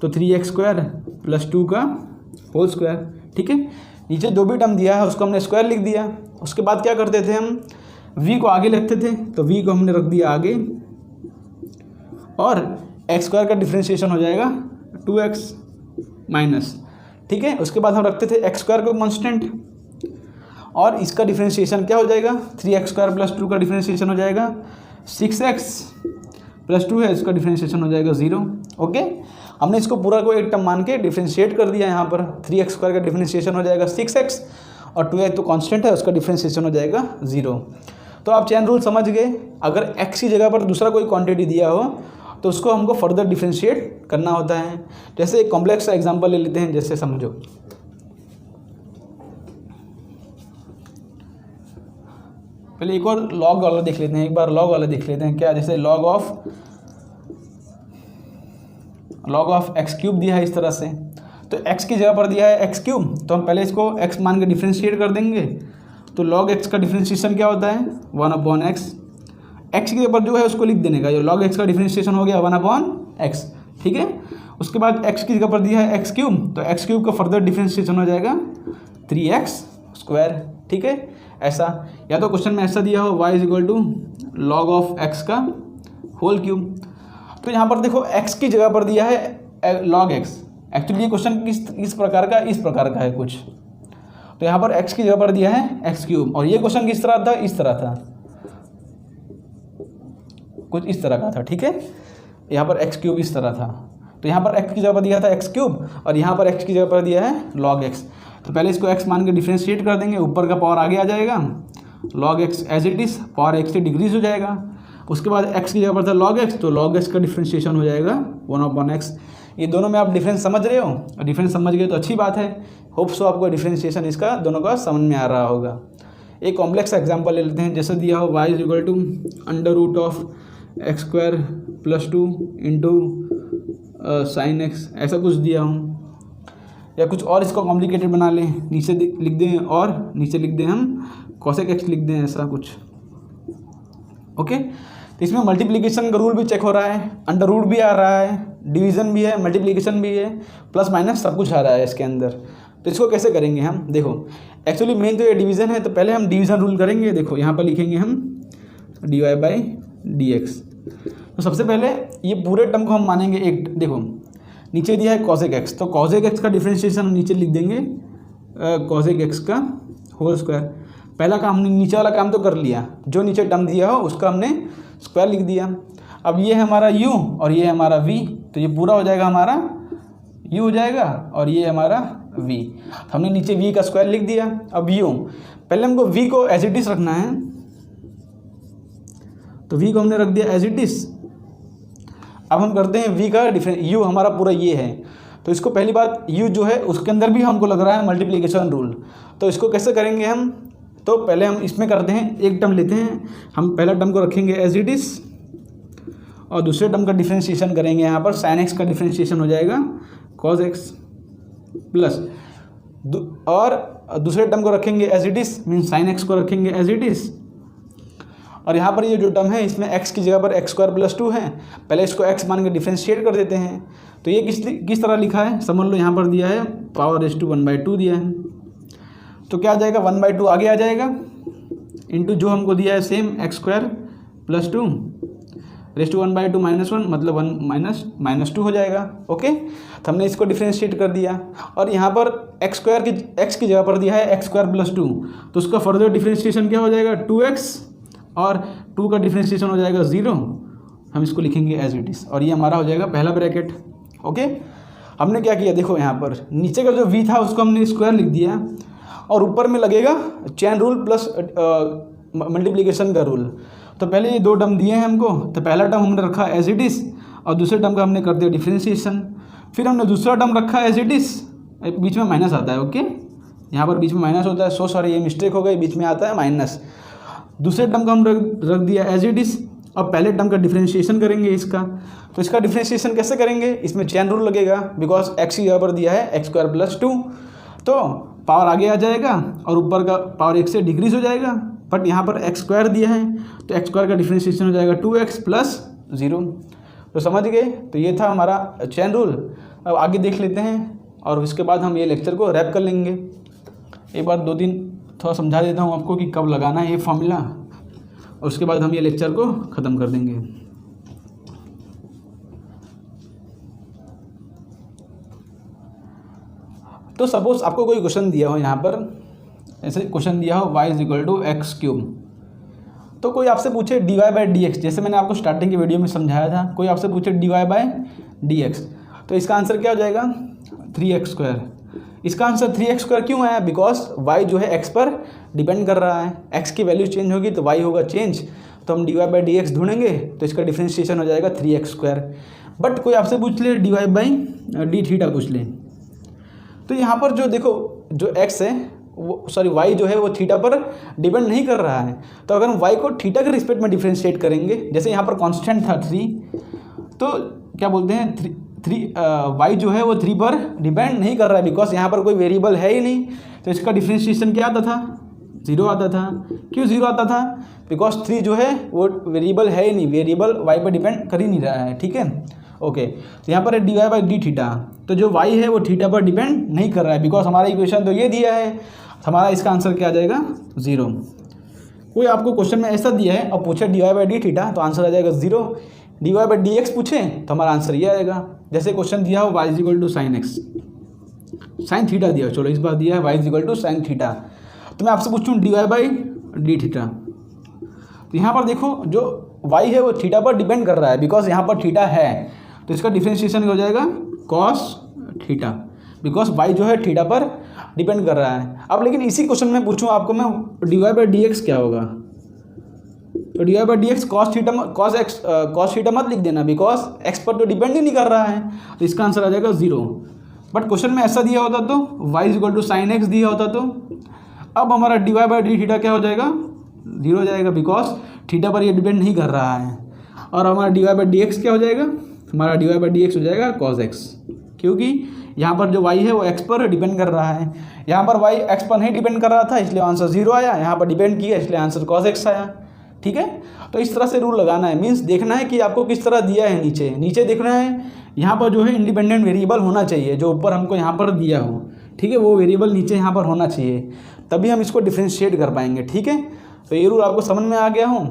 तो 3x स्क्वायर प्लस 2 का होल स्क्वायर, ठीक है। नीचे जो भी टर्म दिया है उसको हमने स्क्वायर लिख दिया। उसके बाद क्या करते थे हम, v को आगे लिखते थे, तो v को हमने रख दिया आगे, और एक्स स्क्वायर का डिफ्रेंशिएशन हो जाएगा 2x माइनस, ठीक है। उसके बाद हम रखते थे एक्स स्क्वायर को कांस्टेंट, और इसका डिफ्रेंशिएशन क्या हो जाएगा, 3x स्क्वायर प्लस 2 का डिफ्रेंशिएशन हो जाएगा 6x प्लस 2 है, इसका डिफ्रेंशिएशन हो जाएगा 0। ओके, हमने इसको पूरा को एक टर्म मान के डिफ्रेंशिएट कर दिया। यहाँ पर 3x स्क्वायर का डिफ्रेंशिएशन हो जाएगा 6x, और 2x तो कांस्टेंट है, उसका डिफ्रेंशिएशन हो जाएगा 0। तो आप चेन रूल समझ गए। अगर x की जगह पर दूसरा कोई क्वांटिटी दिया हो तो उसको हमको फर्दर डिफ्रेंशिएट करना होता है। जैसे एक कॉम्प्लेक्स सा एग्जांपल ले लेते हैं, जैसे समझो पहले एक और लॉग वाला देख लेते हैं, एक बार लॉग वाला देख लेते हैं क्या। जैसे लॉग ऑफ एक्स क्यूब दिया है इस तरह से, तो x की जगह पर दिया है एक्स क्यूब, तो हम पहले इसको x मान के डिफ्रेंशिएट कर देंगे। तो log x का डिफ्रेंशिएशन क्या होता है, 1/x। x की जगह पर जो है उसको लिख देने का, जो log x का डिफ्रेंशिएशन हो गया 1/x, ठीक है। उसके बाद x की जगह पर दिया है एक्स क्यूब, तो एक्स क्यूब का फर्दर डिफ्रेंशिएशन हो जाएगा 3x स्क्वायर, ठीक है। ऐसा, या तो क्वेश्चन में ऐसा दिया हो y is equal to log of x का होल क्यूब। तो यहाँ पर देखो x की जगह पर दिया है log x। एक्चुअली ये क्वेश्चन किस प्रकार का, इस प्रकार का है कुछ। तो यहाँ पर x की जगह पर दिया है एक्स क्यूब, और ये क्वेश्चन किस तरह था, इस तरह था, कुछ इस तरह का था, ठीक है। यहाँ पर एक्स क्यूब इस तरह था, तो यहाँ पर x की जगह पर दिया था एक्स क्यूब, और यहाँ पर x की जगह पर दिया है log x। तो पहले इसको x मान के डिफ्रेंशिएट कर देंगे, ऊपर का पावर आगे आ जाएगा, log x as it is, power x से डिक्रीज हो जाएगा। उसके बाद x की जगह पर था log x, तो log x का डिफ्रेंशिएशन हो जाएगा 1/x। ये दोनों में आप डिफरेंस समझ रहे हो, और डिफरेंस समझ गए तो अच्छी बात है। होप सो आपको डिफ्रेंशिएशन इसका दोनों का समझ में आ रहा होगा। एक कॉम्प्लेक्स एग्जांपल ले लेते हैं, जैसे दिया हो y is equal to under root of x square plus 2 into sine x, ऐसा कुछ दिया हो। या कुछ और इसको कॉम्प्लिकेटेड बना लें, नीचे लिख दें और नीचे लिख दें हम cosec x लिख दें, ऐसा कुछ। ओके, तो इसमें मल्टीप्लिकेशन का रूल भी चेक हो रहा है, अंडर रूट भी आ रहा है, डिवीज़न भी है, मल्टीप्लिकेशन भी है, प्लस माइनस सब कुछ आ रहा है इसके अंदर। तो इसको कैसे करेंगे हम, देखो एक्चुअली मेन तो ये डिवीज़न है, तो पहले हम डिवीज़न रूल करेंगे। देखो यहाँ पर लिखेंगे हम dy/dx। तो सबसे पहले ये पूरे टर्म को हम मानेंगे एक, देखो नीचे दिया है cosec x, तो cosec x का डिफ्रेंशिएशन हम नीचे लिख देंगे cosec x का होल स्क्वायर। पहला काम हमने नीचे वाला काम तो कर लिया, जो नीचे टर्म दिया हो उसका हमने स्क्वायर लिख दिया। अब ये है हमारा u और ये है हमारा v, तो ये पूरा हो जाएगा हमारा u हो जाएगा, और ये हमारा v। हमने नीचे v का स्क्वायर लिख दिया। अब u, पहले हमको v को एज इट इज रखना है, तो v को हमने रख दिया एज इट इज। अब हम करते हैं v का डिफरेंस, u हमारा पूरा ये है, तो इसको पहली बात u जो है उसके अंदर भी हमको लग रहा है मल्टीप्लिकेशन रूल। तो इसको कैसे करेंगे हम, तो पहले हम इसमें करते हैं, एक टर्म लेते हैं, हम पहला टर्म को रखेंगे एज इट इज, और दूसरे टर्म का डिफ्रेंशिएशन करेंगे। यहाँ पर साइन एक्स का डिफ्रेंशिएशन हो जाएगा cos x प्लस, और दूसरे टर्म को रखेंगे as it is, mean sine x को रखेंगे एज इट इज़। और यहाँ पर ये जो टर्म है इसमें x की जगह पर x² + 2 है, पहले इसको x मान के डिफ्रेंशिएट कर देते हैं। तो ये किस तरह लिखा है समझ लो, यहाँ पर दिया है पावर रेज़ टू 1/2 दिया है, तो क्या आ जाएगा 1/2 आगे आ जाएगा इंटू जो हमको दिया है सेम x² + 2 रेज़ टू 1/2 -1 मतलब 1 -2 हो जाएगा। ओके, तो हमने इसको डिफ्रेंशिएट कर दिया। और यहाँ पर x की जगह पर दिया है x² + 2, तो उसका फर्दर डिफ्रेंशिएशन क्या हो जाएगा 2x, और 2 का डिफ्रेंशिएशन हो जाएगा 0, हम इसको लिखेंगे एज इट इज़, और ये हमारा हो जाएगा पहला ब्रैकेट। ओके, हमने क्या किया देखो, यहाँ पर नीचे का जो v था उसको हमने स्क्वायर लिख दिया, और ऊपर में लगेगा चेन रूल प्लस मल्टीप्लिकेशन का रूल। तो पहले ये दो टर्म दिए हैं हमको, तो पहला टर्म हमने रखा एज इट इज़, और दूसरे टर्म का हमने कर दिया डिफ्रेंशिएशन। फिर हमने दूसरा टर्म रखा एज इट इज़, बीच में माइनस आता है। ओके, यहाँ पर बीच में माइनस होता है, सो सॉरी ये मिस्टेक हो गई, बीच में आता है माइनस। दूसरे टर्म का हम रख दिया एज इट इज़, अब पहले टर्म का डिफ्रेंशिएशन करेंगे इसका। तो इसका डिफ्रेंशिएशन कैसे करेंगे, इसमें चेन रूल लगेगा, बिकॉज x की जगह पर दिया है x² + 2, तो पावर आगे आ जाएगा और ऊपर का पावर 1 से डिक्रीज हो जाएगा, बट यहाँ पर x² दिया है तो x² का डिफ्रेंशिएशन हो जाएगा 2x + 0। तो समझ गए, तो ये था हमारा चेन रूल। अब आगे देख लेते हैं और उसके बाद हम ये लेक्चर को रैप कर लेंगे। एक बार 2-3 थोड़ा समझा देता हूँ आपको कि कब लगाना है ये फॉर्मूला, और उसके बाद हम ये लेक्चर को ख़त्म कर देंगे। तो सपोज आपको कोई क्वेश्चन दिया हो, यहाँ पर ऐसे क्वेश्चन दिया हो y = x³, तो कोई आपसे पूछे dy/dx, जैसे मैंने आपको स्टार्टिंग की वीडियो में समझाया था, कोई आपसे पूछे dy/dx, तो इसका आंसर क्या हो जाएगा 3x²। इसका आंसर 3x² क्यों आया, बिकॉज y जो है x पर डिपेंड कर रहा है, x की वैल्यू चेंज होगी तो y होगा चेंज, तो हम dy/dx ढूंढेंगे तो इसका डिफ्रेंशिएशन हो जाएगा 3x²। बट कोई आपसे पूछ ले dy/dθ पूछ ले, तो यहाँ पर जो देखो जो x है वो सॉरी y जो है वो थीटा पर डिपेंड नहीं कर रहा है, तो अगर हम y को थीटा के रिस्पेक्ट में डिफ्रेंशिएट करेंगे, जैसे यहाँ पर कांस्टेंट था 3, तो क्या बोलते हैं y जो है वो 3 पर डिपेंड नहीं कर रहा है, बिकॉज यहाँ पर कोई वेरिएबल है ही नहीं, तो इसका डिफ्रेंशिएशन क्या आता था 0 आता था। क्यों 0 आता था, बिकॉज 3 जो है वो वेरिएबल है ही नहीं, वेरिएबल y पर डिपेंड कर ही नहीं रहा है। ठीक है, ओके, तो यहाँ पर है dy/dθ, तो जो y है वो थीटा पर डिपेंड नहीं कर रहा है, बिकॉज हमारा इक्वेशन तो ये दिया है, हमारा इसका आंसर क्या आ जाएगा 0। कोई आपको क्वेश्चन में ऐसा दिया है और पूछे dy/dθ, तो आंसर आ जाएगा 0। dy/dx पूछे तो हमारा आंसर ये आएगा। जैसे क्वेश्चन दिया हो y = sin x, sin theta दिया, चलो इस बार दिया है y = sin थीटा, तो मैं आपसे पूछूँ dy/dθ, तो यहाँ पर देखो जो y है वो थीटा पर डिपेंड कर रहा है, बिकॉज यहाँ पर थीटा है, तो इसका डिफ्रेंशिएशन हो जाएगा cos थीटा, बिकॉज y जो है थीटा पर डिपेंड कर रहा है। अब लेकिन इसी क्वेश्चन में पूछूं आपको मैं dy/dx क्या होगा, तो dy/dx cos थीटा मत लिख देना, बिकॉज x पर तो डिपेंड ही नहीं कर रहा है, तो इसका आंसर आ जाएगा 0। बट क्वेश्चन में ऐसा दिया होता तो y = sin x दिया होता, तो अब हमारा dy/dθ क्या हो जाएगा 0 हो जाएगा, बिकॉज थीटा पर ये डिपेंड नहीं कर रहा है। और हमारा dy/dx क्या हो जाएगा, हमारा dy/dx हो जाएगा cos x, क्योंकि यहाँ पर जो y है वो x पर डिपेंड कर रहा है, यहाँ पर y x पर नहीं डिपेंड कर रहा था इसलिए आंसर 0 आया, यहाँ पर डिपेंड किया इसलिए आंसर cos x आया। ठीक है, तो इस तरह से रूल लगाना है, मीन्स देखना है कि आपको किस तरह दिया है, नीचे देखना है, यहाँ पर जो है इंडिपेंडेंट वेरिएबल होना चाहिए, जो ऊपर हमको यहाँ पर दिया हो, ठीक है, वो वेरिएबल नीचे यहाँ पर होना चाहिए, तभी हम इसको डिफ्रेंशिएट कर पाएंगे। ठीक है, तो ये रूल आपको समझ में आ गया हो।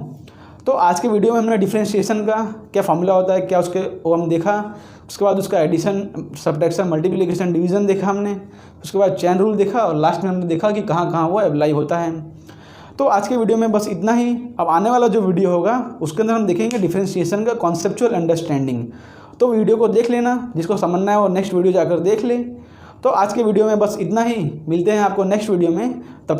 तो आज के वीडियो में हमने डिफ्रेंशिएशन का क्या फॉर्मूला होता है, क्या उसके वो हम देखा, उसके बाद उसका एडिशन, सब्ट्रैक्शन, मल्टीप्लिकेशन, डिवीज़न देखा हमने, उसके बाद चेन रूल देखा, और लास्ट में हमने देखा कि कहाँ कहाँ वो अप्लाई होता है। तो आज के वीडियो में बस इतना ही। अब आने वाला जो वीडियो होगा उसके अंदर हम देखेंगे डिफ्रेंशिएशन का कॉन्सेप्चुअल अंडरस्टैंडिंग, तो वीडियो को देख लेना, जिसको समझना है वो नेक्स्ट वीडियो जाकर देख ले। तो आज के वीडियो में बस इतना ही, मिलते हैं आपको नेक्स्ट वीडियो में, तब तक